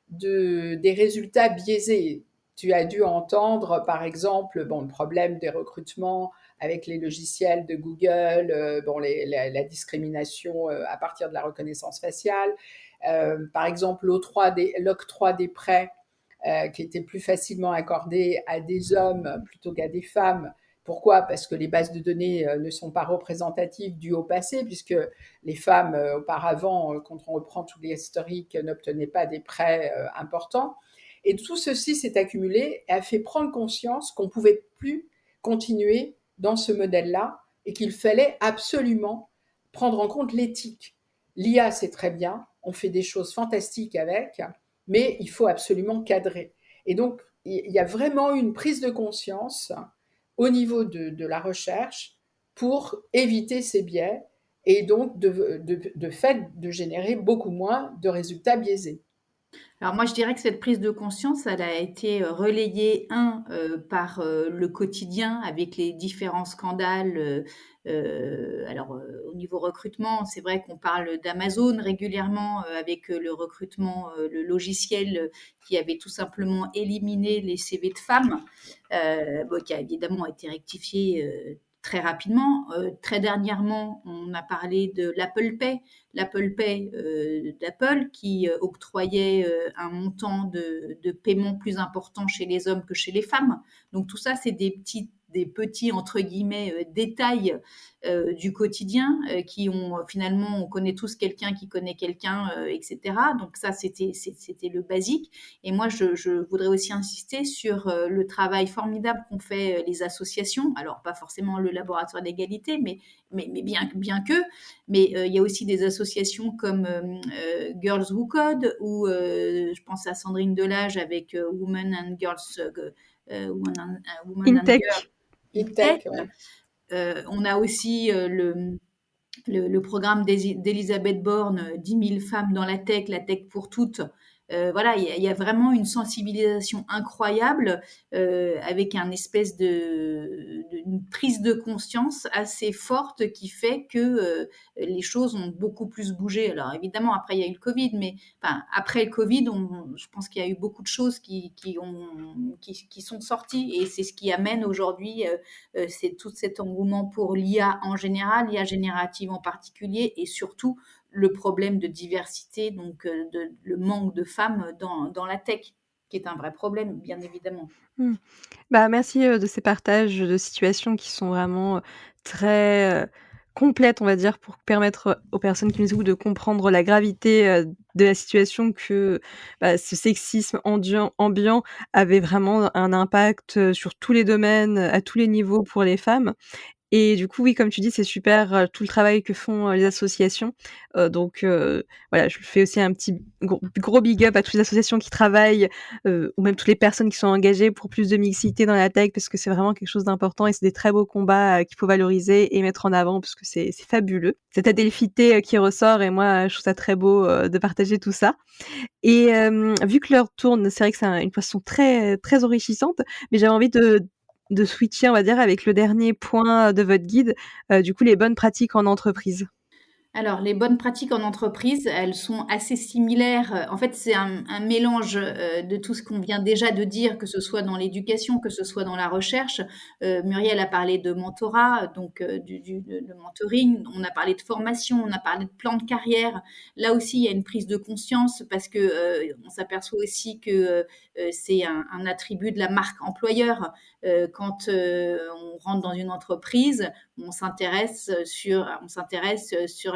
des résultats biaisés. Tu as dû entendre, par exemple, bon, le problème des recrutements avec les logiciels de Google, bon, la discrimination à partir de la reconnaissance faciale. Par exemple, l'octroi des prêts qui étaient plus facilement accordés à des hommes plutôt qu'à des femmes. Pourquoi? Parce que les bases de données ne sont pas représentatives du haut passé, puisque les femmes, auparavant, quand on reprend tous les historiques, n'obtenaient pas des prêts importants. Et tout ceci s'est accumulé et a fait prendre conscience qu'on ne pouvait plus continuer dans ce modèle-là et qu'il fallait absolument prendre en compte l'éthique. L'IA, c'est très bien, on fait des choses fantastiques avec, mais il faut absolument cadrer. Et donc, il y a vraiment une prise de conscience au niveau de la recherche pour éviter ces biais et donc de fait de générer beaucoup moins de résultats biaisés. Alors moi, je dirais que cette prise de conscience, elle a été relayée, par le quotidien avec les différents scandales. Au niveau recrutement, c'est vrai qu'on parle d'Amazon régulièrement avec le recrutement, le logiciel qui avait tout simplement éliminé les CV de femmes, bon, qui a évidemment été rectifié très rapidement. Très dernièrement, on a parlé de l'Apple Pay d'Apple qui octroyait un montant de paiement plus important chez les hommes que chez les femmes. Donc tout ça, c'est des petits entre guillemets détails du quotidien qui ont finalement on connaît tous quelqu'un qui connaît quelqu'un, etc. Donc ça c'était le basique. Et moi je voudrais aussi insister sur le travail formidable qu'ont fait les associations. Alors pas forcément le laboratoire d'égalité, mais bien que. Mais il y a aussi des associations comme Girls Who Code ou je pense à Sandrine Delage avec Women and Girls, Women and Girls InTech. in Tech. InTech, ouais. On a aussi le programme d'Elisabeth Borne, 10 000 femmes dans la tech pour toutes. Voilà, il y a vraiment une sensibilisation incroyable avec un espèce une prise de conscience assez forte qui fait que les choses ont beaucoup plus bougé. Alors évidemment, après il y a eu le Covid, mais enfin, après le Covid, je pense qu'il y a eu beaucoup de choses qui sont sorties et c'est ce qui amène aujourd'hui c'est tout cet engouement pour l'IA en général, l'IA générative en particulier, et surtout le problème de diversité, donc le manque de femmes dans la tech, qui est un vrai problème, bien évidemment. Mmh. Bah, merci, de ces partages de situations qui sont vraiment, très, complètes, on va dire, pour permettre, aux personnes qui nous écoutent de comprendre la gravité, de la situation que, bah, ce sexisme ambiant avait vraiment un impact, sur tous les domaines, à tous les niveaux pour les femmes. Et du coup, oui, comme tu dis, c'est super, tout le travail que font, les associations. Voilà, je fais aussi un petit gros big up à toutes les associations qui travaillent, ou même toutes les personnes qui sont engagées pour plus de mixité dans la tech, parce que c'est vraiment quelque chose d'important et c'est des très beaux combats, qu'il faut valoriser et mettre en avant parce que c'est fabuleux. Cette adelphité, qui ressort et moi, je trouve ça très beau, de partager tout ça. Et vu que l'heure tourne, c'est vrai que c'est une façon très enrichissante, mais j'avais envie de switcher, on va dire, avec le dernier point de votre guide, du coup, les bonnes pratiques en entreprise. Alors, les bonnes pratiques en entreprise, elles sont assez similaires. En fait, c'est un mélange de tout ce qu'on vient déjà de dire, que ce soit dans l'éducation, que ce soit dans la recherche. Muriel a parlé de mentorat, donc de mentoring. On a parlé de formation, on a parlé de plan de carrière. Là aussi, il y a une prise de conscience parce que on s'aperçoit aussi que c'est un attribut de la marque employeur. Quand on rentre dans une entreprise, on s'intéresse sur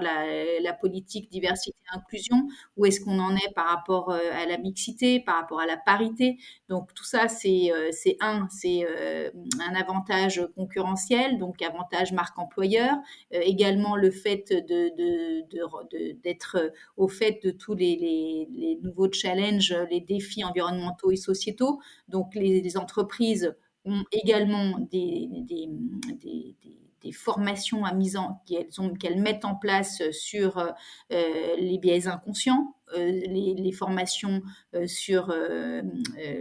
la politique diversité et inclusion, où est-ce qu'on en est par rapport à la mixité, par rapport à la parité. Donc tout ça, c'est un avantage concurrentiel, donc avantage marque employeur. Également le fait d'être au fait de tous les nouveaux challenges, les défis environnementaux et sociétaux. Donc les entreprises ont également des formations qu'elles mettent en place sur les biais inconscients, les formations sur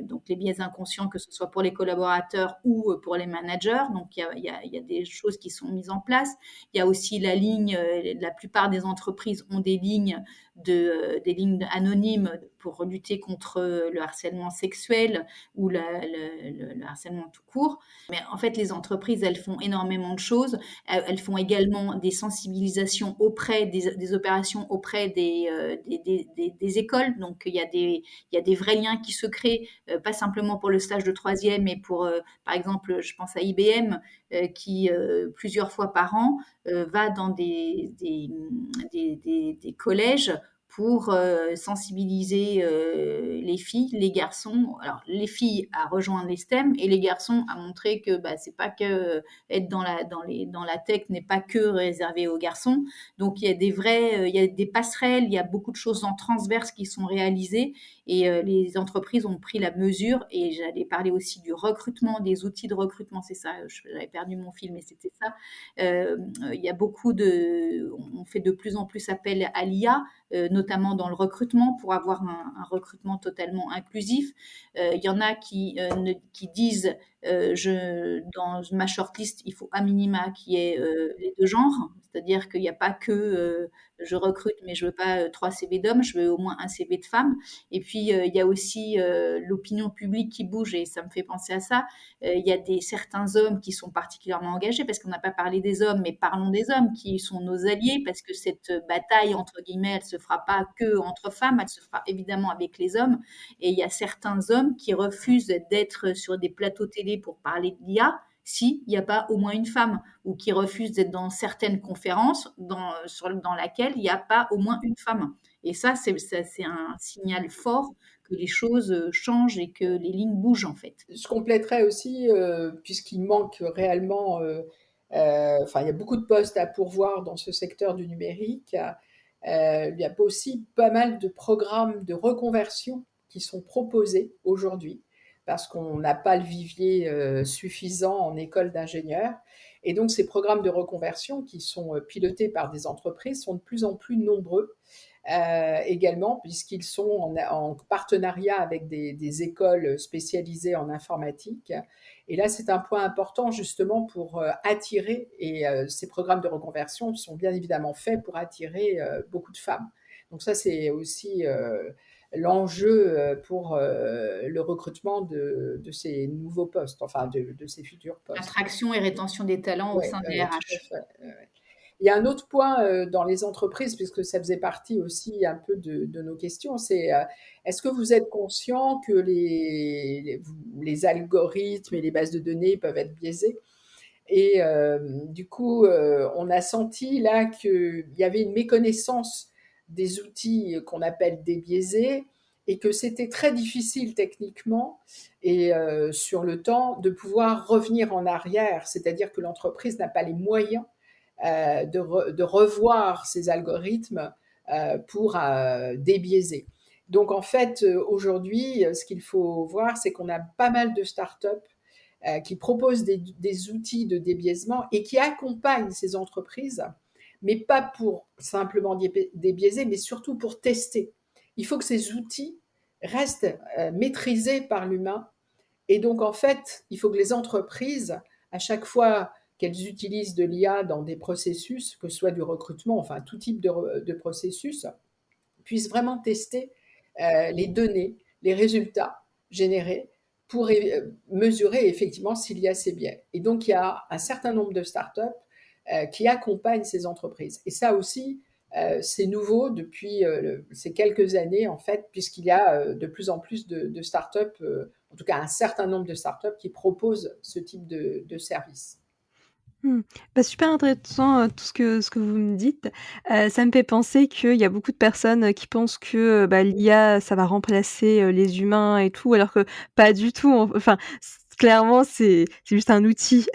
donc les biais inconscients, que ce soit pour les collaborateurs ou pour les managers. Donc il y a des choses qui sont mises en place. Il y a aussi la plupart des entreprises ont des lignes anonymes pour lutter contre le harcèlement sexuel ou le harcèlement tout court. Mais en fait, les entreprises, elles font énormément de choses. Elles font également des sensibilisations auprès des opérations auprès des écoles. Donc, il y a des vrais liens qui se créent, pas simplement pour le stage de troisième, mais pour, par exemple, je pense à IBM, qui, plusieurs fois par an, va dans des collèges pour sensibiliser les filles, les garçons. Alors, les filles à rejoindre les STEM et les garçons à montrer que c'est pas que être dans la tech n'est pas que réservé aux garçons. Donc, il y a des passerelles, il y a beaucoup de choses en transverse qui sont réalisées et les entreprises ont pris la mesure. Et j'allais parler aussi du recrutement, des outils de recrutement. C'est ça, j'avais perdu mon fil, mais c'était ça. Il y a on fait de plus en plus appel à l'IA, notamment dans le recrutement, pour avoir un recrutement totalement inclusif. Il y en a qui disent dans ma shortlist, il faut à minima qu'il y ait les deux genres, c'est-à-dire qu'il n'y a pas que je recrute, mais je veux pas 3 CV d'hommes, je veux au moins un CV de femme. Et puis il y a aussi l'opinion publique qui bouge, et ça me fait penser à ça. Il y a certains hommes qui sont particulièrement engagés, parce qu'on n'a pas parlé des hommes, mais parlons des hommes qui sont nos alliés, parce que cette bataille, entre guillemets, elle se fera pas que entre femmes, elle se fera évidemment avec les hommes. Et il y a certains hommes qui refusent d'être sur des plateaux télé pour parler de l'IA s'il n'y a pas au moins une femme, ou qui refusent d'être dans certaines conférences dans laquelle il n'y a pas au moins une femme. Et ça, c'est un signal fort que les choses changent et que les lignes bougent, en fait. Je compléterais aussi, puisqu'il manque réellement, enfin, il y a beaucoup de postes à pourvoir dans ce secteur du numérique. Il y a aussi pas mal de programmes de reconversion qui sont proposés aujourd'hui, parce qu'on n'a pas le vivier suffisant en école d'ingénieurs. Et donc, ces programmes de reconversion qui sont pilotés par des entreprises sont de plus en plus nombreux. Également, puisqu'ils sont en partenariat avec des écoles spécialisées en informatique. Et là, c'est un point important justement pour attirer, et ces programmes de reconversion sont bien évidemment faits pour attirer beaucoup de femmes. Donc ça, c'est aussi l'enjeu pour le recrutement de ces nouveaux postes, enfin de ces futurs postes. Attraction et rétention des talents au Ouais, sein des tout à RH. fait. Il y a un autre point dans les entreprises, puisque ça faisait partie aussi un peu de nos questions, c'est est-ce que vous êtes conscient que les algorithmes et les bases de données peuvent être biaisés? Et du coup, on a senti là qu'il y avait une méconnaissance des outils qu'on appelle débiaisés, et que c'était très difficile techniquement et sur le temps de pouvoir revenir en arrière, c'est-à-dire que l'entreprise n'a pas les moyens de revoir ces algorithmes pour débiaiser. Donc en fait, aujourd'hui, ce qu'il faut voir, c'est qu'on a pas mal de startups qui proposent des outils de débiaisement et qui accompagnent ces entreprises, mais pas pour simplement débiaiser, mais surtout pour tester. Il faut que ces outils restent maîtrisés par l'humain. Et donc, en fait, il faut que les entreprises, à chaque fois qu'elles utilisent de l'IA dans des processus, que ce soit du recrutement, enfin tout type de processus, puissent vraiment tester les données, les résultats générés pour mesurer effectivement s'il y a ces biais. Et donc, il y a un certain nombre de startups qui accompagnent ces entreprises. Et ça aussi, C'est nouveau depuis ces quelques années, en fait, puisqu'il y a de plus en plus de startups, en tout cas un certain nombre de startups qui proposent ce type de service. Mmh. Bah, super intéressant, tout ce que vous me dites. Ça me fait penser qu'il y a beaucoup de personnes, qui pensent que, bah, l'IA, ça va remplacer, les humains et tout, alors que pas du tout, enfin, clairement, c'est juste un outil.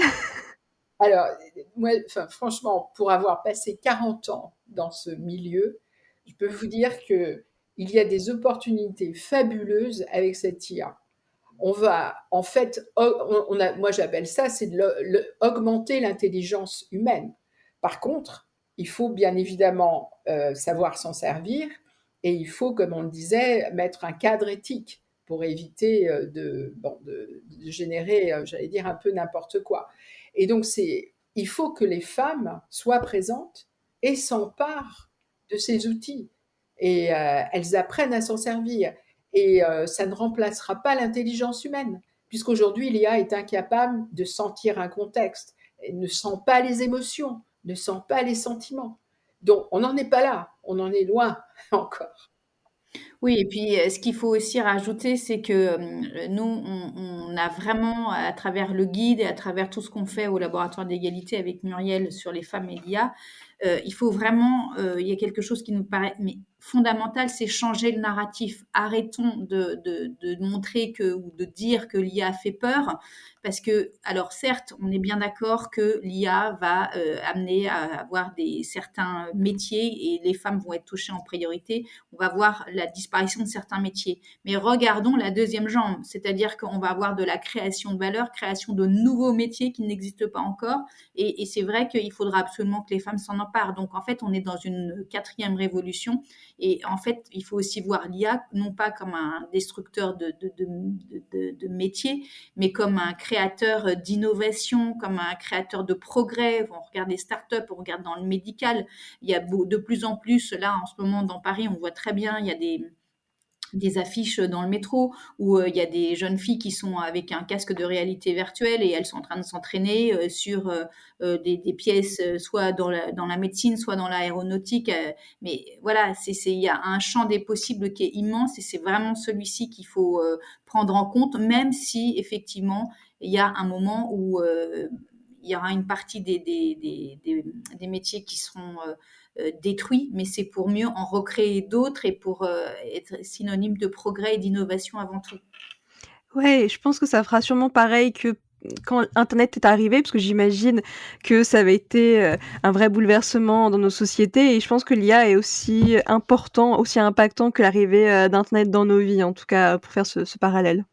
Alors, moi, enfin, franchement, pour avoir passé 40 ans dans ce milieu, je peux vous dire qu'il y a des opportunités fabuleuses avec cette IA. On va, en fait, moi j'appelle ça, c'est augmenter l'intelligence humaine. Par contre, il faut bien évidemment savoir s'en servir et il faut, comme on le disait, mettre un cadre éthique pour éviter de générer, j'allais dire, un peu n'importe quoi. Et donc, il faut que les femmes soient présentes et s'emparent de ces outils et elles apprennent à s'en servir. Et ça ne remplacera pas l'intelligence humaine, puisqu'aujourd'hui, l'IA est incapable de sentir un contexte, elle ne sent pas les émotions, ne sent pas les sentiments. Donc, on n'en est pas là, on en est loin encore. Oui, et puis ce qu'il faut aussi rajouter, c'est que nous, on a vraiment, à travers le guide et à travers tout ce qu'on fait au laboratoire d'égalité avec Muriel sur les femmes et l'IA, il faut vraiment, il y a quelque chose qui nous paraît mais fondamental, c'est changer le narratif. Arrêtons de montrer que ou de dire que l'IA fait peur, parce que, alors certes, on est bien d'accord que l'IA va amener à avoir certains métiers et les femmes vont être touchées en priorité. On va voir la disparition de certains métiers. Mais regardons la deuxième jambe, c'est-à-dire qu'on va avoir de la création de valeur, création de nouveaux métiers qui n'existent pas encore. Et c'est vrai qu'il faudra absolument que les femmes s'en emparent. Donc en fait, on est dans une quatrième révolution. Et en fait, il faut aussi voir l'IA non pas comme un destructeur de métiers, mais comme un créateur d'innovation, comme un créateur de progrès. On regarde les startups, on regarde dans le médical. Il y a de plus en plus, là en ce moment dans Paris, on voit très bien, il y a des affiches dans le métro où il y a des jeunes filles qui sont avec un casque de réalité virtuelle et elles sont en train de s'entraîner sur des pièces, soit dans la médecine, soit dans l'aéronautique. Mais voilà, il y a un champ des possibles qui est immense et c'est vraiment celui-ci qu'il faut prendre en compte, même si effectivement il y a un moment où il y aura une partie des métiers qui seront détruits, mais c'est pour mieux en recréer d'autres et pour être synonyme de progrès et d'innovation avant tout. Ouais, je pense que ça fera sûrement pareil que quand internet est arrivé, parce que j'imagine que ça avait été, un vrai bouleversement dans nos sociétés et je pense que l'IA est aussi important, aussi impactant que l'arrivée, d'internet dans nos vies, en tout cas, pour faire ce parallèle.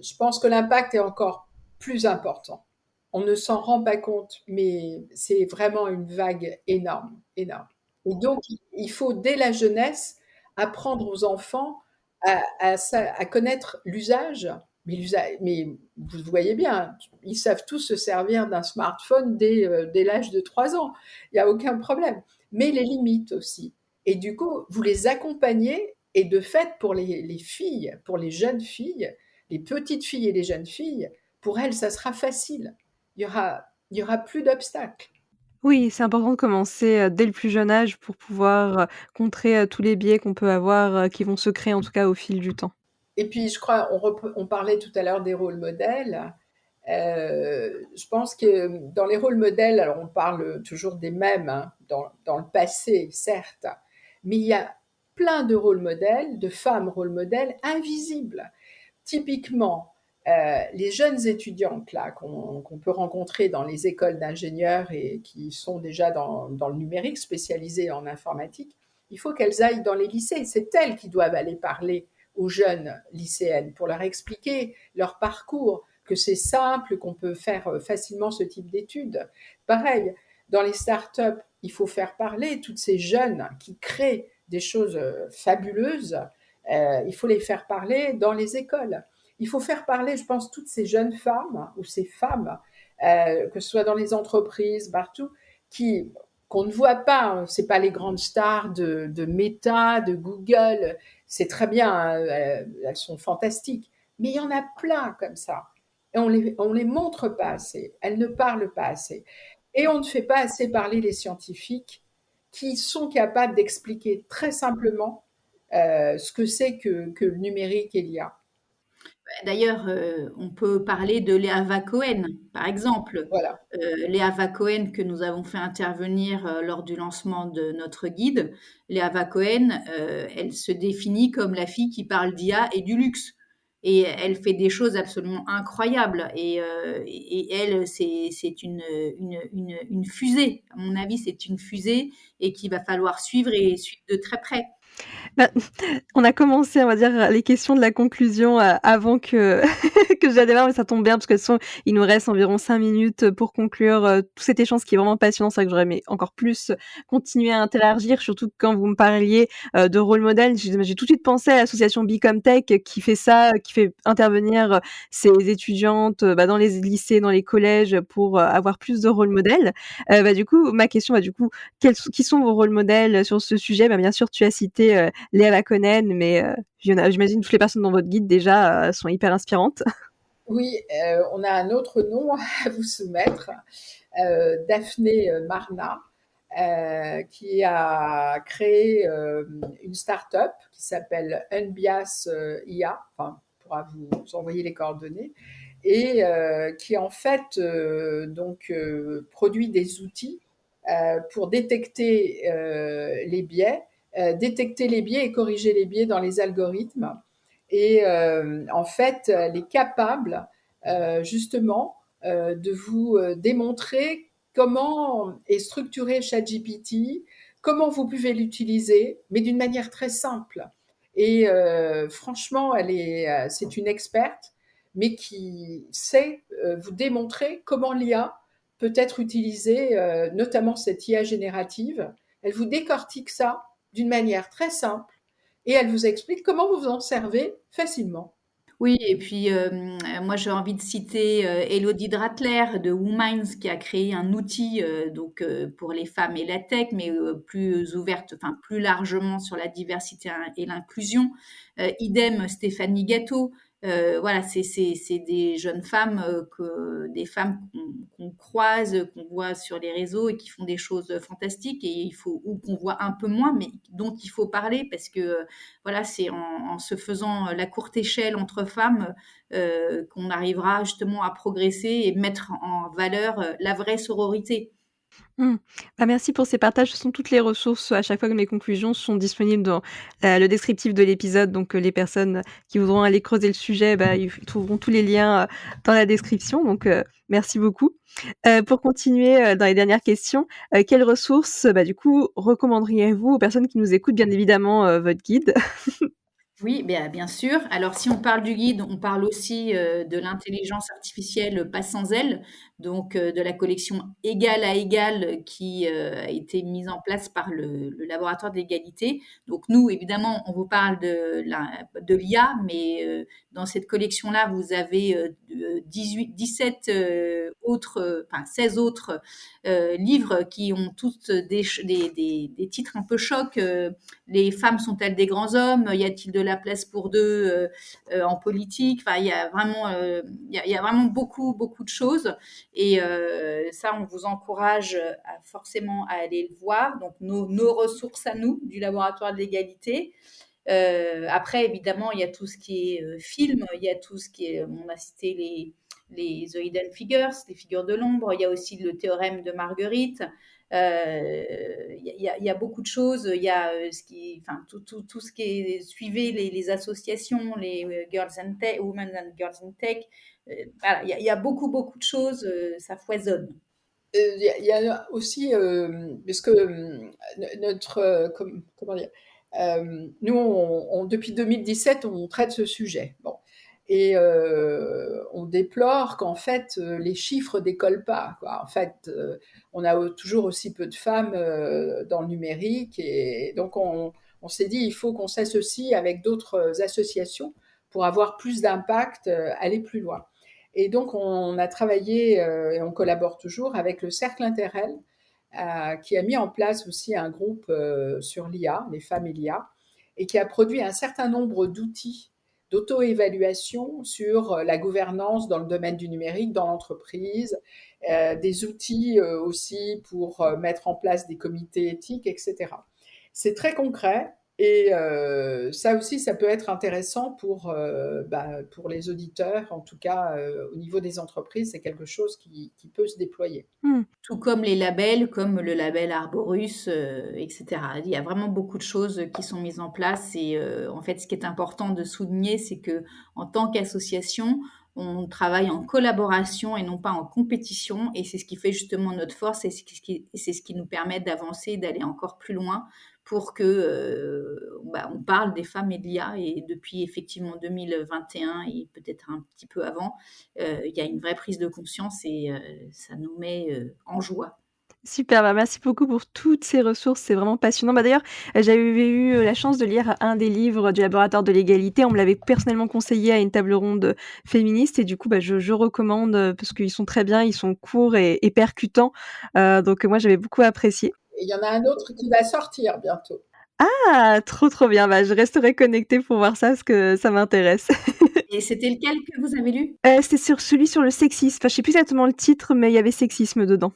Je pense que l'impact est encore plus important. On ne s'en rend pas compte, mais c'est vraiment une vague énorme, énorme. Et donc, il faut, dès la jeunesse, apprendre aux enfants à connaître l'usage. Mais vous voyez bien, ils savent tous se servir d'un smartphone dès l'âge de 3 ans. Il n'y a aucun problème. Mais les limites aussi. Et du coup, vous les accompagnez. Et de fait, pour les filles, pour les jeunes filles, les petites filles et les jeunes filles, pour elles, ça sera facile. Il y aura plus d'obstacles. Oui, c'est important de commencer, dès le plus jeune âge pour pouvoir, contrer, tous les biais qu'on peut avoir, qui vont se créer en tout cas au fil du temps. Et puis, je crois, on parlait tout à l'heure des rôles modèles. Je pense que dans les rôles modèles, alors on parle toujours des mêmes hein, dans le passé, certes, mais il y a plein de rôles modèles, de femmes rôles modèles invisibles. Typiquement, les jeunes étudiantes là qu'on peut rencontrer dans les écoles d'ingénieurs et qui sont déjà dans le numérique, spécialisées en informatique, il faut qu'elles aillent dans les lycées. C'est elles qui doivent aller parler aux jeunes lycéennes pour leur expliquer leur parcours, que c'est simple, qu'on peut faire facilement ce type d'études. Pareil, dans les startups, il faut faire parler toutes ces jeunes qui créent des choses fabuleuses. Il faut les faire parler dans les écoles. Il faut faire parler, je pense, toutes ces jeunes femmes ou ces femmes, que ce soit dans les entreprises, partout, qui qu'on ne voit pas. Hein, c'est pas les grandes stars de Meta, de Google. C'est très bien, hein, elles sont fantastiques. Mais il y en a plein comme ça. Et on les montre pas assez. Elles ne parlent pas assez. Et on ne fait pas assez parler les scientifiques qui sont capables d'expliquer très simplement ce que c'est que le numérique et l'IA. D'ailleurs, on peut parler de Leava Cohen, par exemple. Voilà. Leava Cohen que nous avons fait intervenir, lors du lancement de notre guide. Leava Cohen, elle se définit comme la fille qui parle d'IA et du luxe et elle fait des choses absolument incroyables et elle, c'est une fusée. À mon avis, c'est une fusée et qu'il va falloir suivre et suivre de très près. Bah, on a commencé, on va dire, les questions de la conclusion, avant que que je démarre, mais ça tombe bien parce que de toute façon, il nous reste environ 5 minutes, pour conclure, tout cet échange qui est vraiment passionnant. C'est vrai que j'aurais aimé encore plus continuer à interagir, surtout quand vous me parliez, de rôle modèle. J'ai tout de suite pensé à l'association Becomtech qui fait ça, qui fait intervenir, ses étudiantes, dans les lycées, dans les collèges pour, avoir plus de rôles modèles. Du coup, ma question, du coup, qui sont vos rôles modèles sur ce sujet? Bien sûr, tu as cité, Léa Laconen, mais il y en a, j'imagine, toutes les personnes dans votre guide déjà sont hyper inspirantes. Oui, on a un autre nom à vous soumettre, Daphné Marna, qui a créé une start-up qui s'appelle Unbias IA, enfin, on pourra vous envoyer les coordonnées, et qui en fait produit des outils pour détecter les biais et corriger les biais dans les algorithmes. Et en fait, elle est capable justement de vous démontrer comment est structuré ChatGPT, comment vous pouvez l'utiliser, mais d'une manière très simple. Et franchement, c'est une experte, mais qui sait vous démontrer comment l'IA peut être utilisée, notamment cette IA générative. Elle vous décortique ça d'une manière très simple et elle vous explique comment vous vous en servez facilement. Oui et puis, moi j'ai envie de citer, Élodie Dratler de Wominds qui a créé un outil, pour les femmes et la tech, mais, plus ouverte, enfin plus largement sur la diversité et l'inclusion. Idem Stéphanie Gâteau. Voilà, c'est des jeunes femmes, des femmes qu'on croise, qu'on voit sur les réseaux et qui font des choses fantastiques et il faut ou qu'on voit un peu moins, mais dont il faut parler parce que, voilà, c'est en se faisant la courte échelle entre femmes qu'on arrivera justement à progresser et mettre en valeur la vraie sororité. Mmh. Merci pour ces partages. Ce sont toutes les ressources, à chaque fois que mes conclusions sont disponibles dans, le descriptif de l'épisode, donc les personnes qui voudront aller creuser le sujet, ils trouveront tous les liens, dans la description, donc merci beaucoup. Pour continuer, dans les dernières questions, quelles ressources, du coup, recommanderiez-vous aux personnes qui nous écoutent? Bien évidemment, votre guide. Oui, bien sûr. Alors si on parle du guide, on parle aussi, de l'intelligence artificielle pas sans elle, donc de la collection Égal à égal qui, a été mise en place par le laboratoire de l'égalité. Donc nous, évidemment, on vous parle de l'IA, mais dans cette collection-là, vous avez, 17 autres, enfin 16 autres, livres qui ont tous des titres un peu chocs, les femmes sont-elles des grands hommes? Y a-t-il de la place pour deux en politique? Enfin, il y a vraiment beaucoup, beaucoup de choses. Et ça, on vous encourage forcément à aller le voir. Donc, nos ressources à nous du laboratoire de l'égalité. Après, évidemment, il y a tout ce qui est film, il y a tout ce qui est, on a cité les The Hidden Figures, les figures de l'ombre, il y a aussi le théorème de Marguerite. Il y a beaucoup de choses. Il y a tout ce qui est suivez les associations, les Girls and Tech, Women and Girls in Tech. Voilà, il y a beaucoup beaucoup de choses. Ça foisonne. Il y a aussi, parce que notre, comment dire, nous, depuis 2017, on traite ce sujet. Bon. Et on déplore qu'en fait, les chiffres décollent pas, quoi. En fait, on a toujours aussi peu de femmes dans le numérique. Et donc, on s'est dit, il faut qu'on s'associe avec d'autres associations pour avoir plus d'impact, aller plus loin. Et donc, on a travaillé et on collabore toujours avec le Cercle Interrel, qui a mis en place aussi un groupe sur l'IA, les femmes et l'IA, et qui a produit un certain nombre d'outils d'auto-évaluation sur la gouvernance dans le domaine du numérique, dans l'entreprise, des outils aussi pour mettre en place des comités éthiques, etc. C'est très concret. Et ça aussi, ça peut être intéressant pour les auditeurs, en tout cas au niveau des entreprises, c'est quelque chose qui peut se déployer. Mmh. Tout comme les labels, comme le label Arborus, etc. Il y a vraiment beaucoup de choses qui sont mises en place et en fait, ce qui est important de souligner, c'est que en tant qu'association, on travaille en collaboration et non pas en compétition et c'est ce qui fait justement notre force et c'est ce qui nous permet d'avancer, d'aller encore plus loin pour que on parle des femmes et de l'IA et depuis effectivement 2021 et peut-être un petit peu avant, il y a une vraie prise de conscience et ça nous met en joie. Super, bah, merci beaucoup pour toutes ces ressources, c'est vraiment passionnant. Bah, d'ailleurs, j'avais eu, la chance de lire un des livres du laboratoire de l'égalité. On me l'avait personnellement conseillé à une table ronde, féministe et du coup, bah, je recommande, parce qu'ils sont très bien, ils sont courts et percutants, donc moi j'avais beaucoup apprécié. Et il y en a un autre qui va sortir bientôt. Ah! Trop, trop bien, bah, je resterai connectée pour voir ça parce que ça m'intéresse. Et c'était lequel que vous avez lu? C'était sur celui sur le sexisme, enfin, je sais plus exactement le titre, mais il y avait sexisme dedans.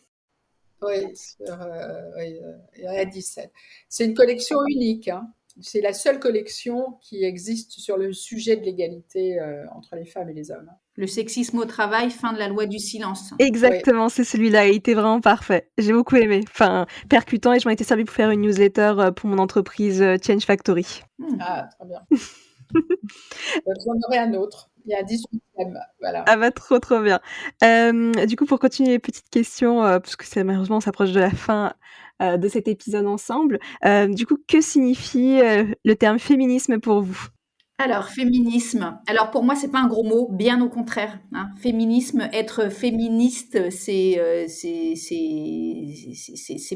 Oui, oui, il y en a 17. C'est une collection unique, hein. C'est la seule collection qui existe sur le sujet de l'égalité entre les femmes et les hommes. Le sexisme au travail, fin de la loi du silence. Oui. Exactement, c'est celui-là, il était vraiment parfait. J'ai beaucoup aimé, enfin, percutant et je m'en étais servi pour faire une newsletter, pour mon entreprise, Change Factory. Ah, très bien. J'en aurai un autre. Il y a un 18e, voilà. Ah bah, trop, trop bien. Du coup, pour continuer les petites questions, parce que c'est malheureusement, on s'approche de la fin, de cet épisode ensemble. Du coup, que signifie, le terme féminisme pour vous? Alors, féminisme. Alors, pour moi, c'est pas un gros mot, bien au contraire, hein. Féminisme, être féministe, c'est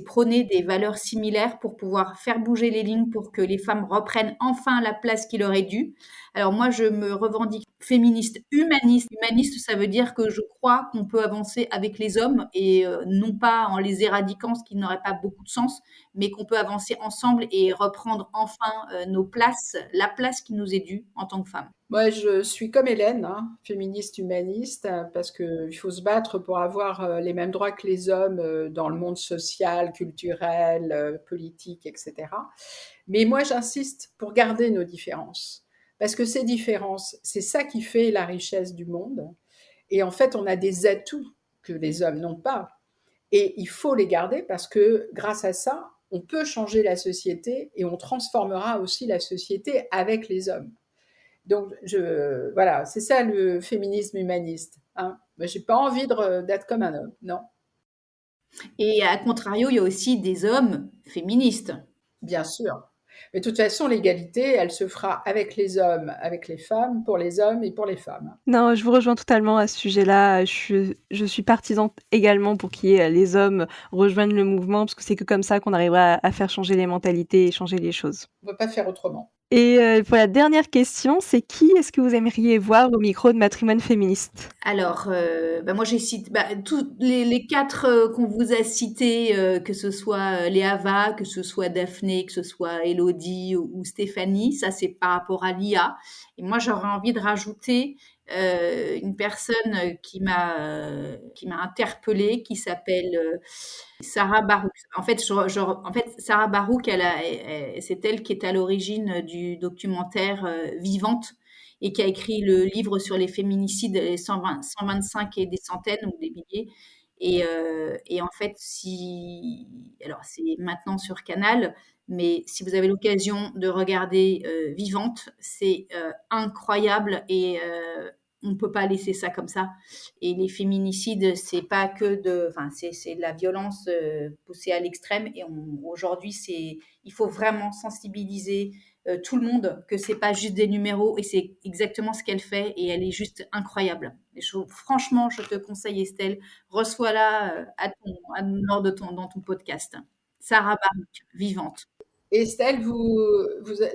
prôner des valeurs similaires pour pouvoir faire bouger les lignes pour que les femmes reprennent enfin la place qui leur est due. Alors moi, je me revendique féministe humaniste. Humaniste, ça veut dire que je crois qu'on peut avancer avec les hommes et non pas en les éradiquant, ce qui n'aurait pas beaucoup de sens, mais qu'on peut avancer ensemble et reprendre enfin nos places, la place qui nous est due en tant que femmes. Moi, je suis comme Hélène, hein, féministe humaniste, parce qu'il faut se battre pour avoir les mêmes droits que les hommes dans le monde social, culturel, politique, etc. Mais moi, j'insiste pour garder nos différences. Parce que ces différences, c'est ça qui fait la richesse du monde. Et en fait, on a des atouts que les hommes n'ont pas. Et il faut les garder parce que grâce à ça, on peut changer la société et on transformera aussi la société avec les hommes. Donc, voilà, c'est ça le féminisme humaniste. Hein. Mais j'ai pas envie d'être comme un homme, non, Et à contrario, il y a aussi des hommes féministes. bien sûr. Mais de toute façon, l'égalité, elle se fera avec les hommes, avec les femmes, pour les hommes et pour les femmes. Non, je vous rejoins totalement à ce sujet-là. Je suis partisane également pour qu'il y ait, les hommes rejoignent le mouvement, parce que c'est que comme ça qu'on arrivera à faire changer les mentalités et changer les choses. On ne peut pas faire autrement. Et pour la dernière question, c'est qui est-ce que vous aimeriez voir au micro de Matrimoine féministe? Alors, moi j'ai cité tous les 4 qu'on vous a cités, que ce soit Léava, que ce soit Daphné, que ce soit Elodie ou Stéphanie, ça c'est par rapport à l'IA. Et moi j'aurais envie de rajouter une personne qui m'a interpellée, qui s'appelle Sarah Barouk. En fait, Sarah Barouk, c'est elle qui est à l'origine du documentaire Vivante et qui a écrit le livre sur les féminicides, les 125 et des centaines ou des milliers. Et en fait, alors c'est maintenant sur Canal, mais si vous avez l'occasion de regarder Vivante, c'est incroyable et on ne peut pas laisser ça comme ça. Et les féminicides, c'est pas que c'est de la violence poussée à l'extrême. Et aujourd'hui, il faut vraiment sensibiliser tout le monde que c'est pas juste des numéros et c'est exactement ce qu'elle fait et elle est juste incroyable. Franchement, je te conseille Estelle, reçois-la dans ton podcast. Sarah Barouk, Vivante. Estelle,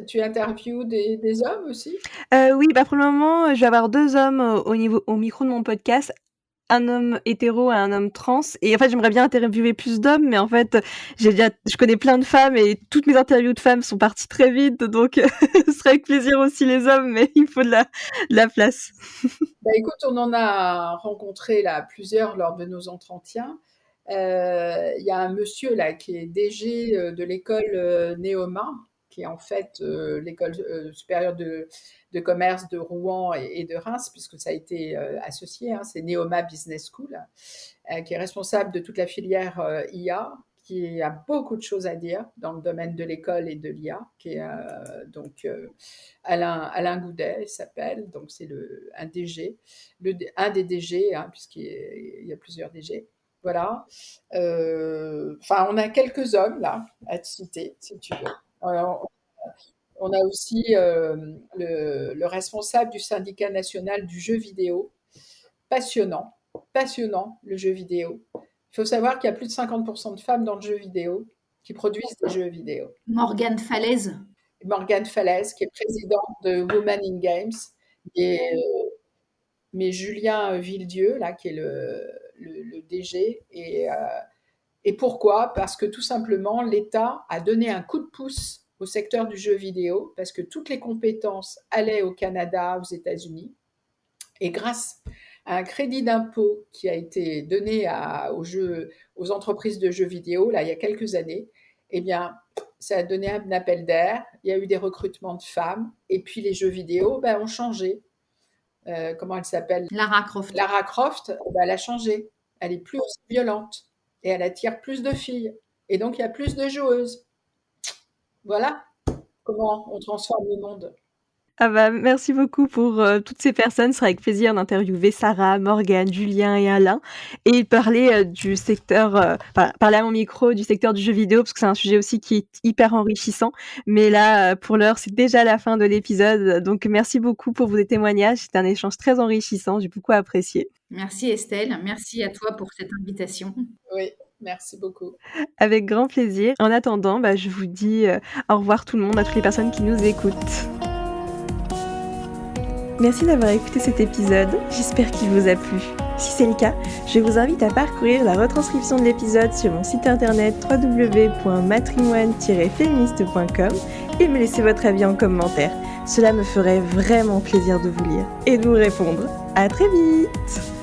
tu interviews des hommes aussi? Oui, bah, pour le moment, je vais avoir 2 hommes, au micro de mon podcast. un homme hétéro à un homme trans et en fait, j'aimerais bien interviewer plus d'hommes mais en fait, je connais plein de femmes et toutes mes interviews de femmes sont parties très vite donc ce serait avec plaisir aussi les hommes mais il faut de la place. Bah, écoute, on en a rencontré là plusieurs lors de nos entretiens. Il y a un monsieur là qui est DG de l'école Neoma, qui est en fait l'école supérieure de commerce de Rouen et de Reims, puisque ça a été associé, hein, c'est Neoma Business School, qui est responsable de toute la filière IA, qui a beaucoup de choses à dire dans le domaine de l'école et de l'IA, qui est donc Alain Goudet, il s'appelle, donc c'est un DG, un des DG, hein, puisqu'il y a plusieurs DG. Voilà. Enfin, on a quelques hommes là à te citer, si tu veux. Alors, on a aussi le responsable du syndicat national du jeu vidéo. Passionnant, passionnant le jeu vidéo. Il faut savoir qu'il y a plus de 50% de femmes dans le jeu vidéo qui produisent des jeux vidéo. Morgane Falaise. Morgane Falaise, qui est présidente de Women in Games, mais Julien Villedieu, là, qui est le DG. Et pourquoi ? Parce que tout simplement, l'État a donné un coup de pouce au secteur du jeu vidéo, parce que toutes les compétences allaient au Canada, aux États-Unis. Et grâce à un crédit d'impôt qui a été donné aux entreprises de jeux vidéo, là, il y a quelques années, eh bien, ça a donné un appel d'air. Il y a eu des recrutements de femmes. Et puis, les jeux vidéo ont changé. Comment elle s'appelle ? Lara Croft. Lara Croft, elle a changé. Elle est plus aussi violente. Et elle attire plus de filles. Et donc, il y a plus de joueuses. Voilà comment on transforme le monde. Ah bah, merci beaucoup pour toutes ces personnes. Ce sera avec plaisir d'interviewer Sarah, Morgane, Julien et Alain et parler du secteur, parler à mon micro du secteur du jeu vidéo parce que c'est un sujet aussi qui est hyper enrichissant. Mais là, pour l'heure, c'est déjà la fin de l'épisode. Donc, merci beaucoup pour vos témoignages. C'était un échange très enrichissant. J'ai beaucoup apprécié. Merci Estelle. Merci à toi pour cette invitation. Oui, merci beaucoup. Avec grand plaisir. En attendant, je vous dis au revoir tout le monde, à toutes les personnes qui nous écoutent. Merci d'avoir écouté cet épisode, j'espère qu'il vous a plu. Si c'est le cas, je vous invite à parcourir la retranscription de l'épisode sur mon site internet www.matrimoine-féministe.com et me laisser votre avis en commentaire. Cela me ferait vraiment plaisir de vous lire et de vous répondre. À très vite!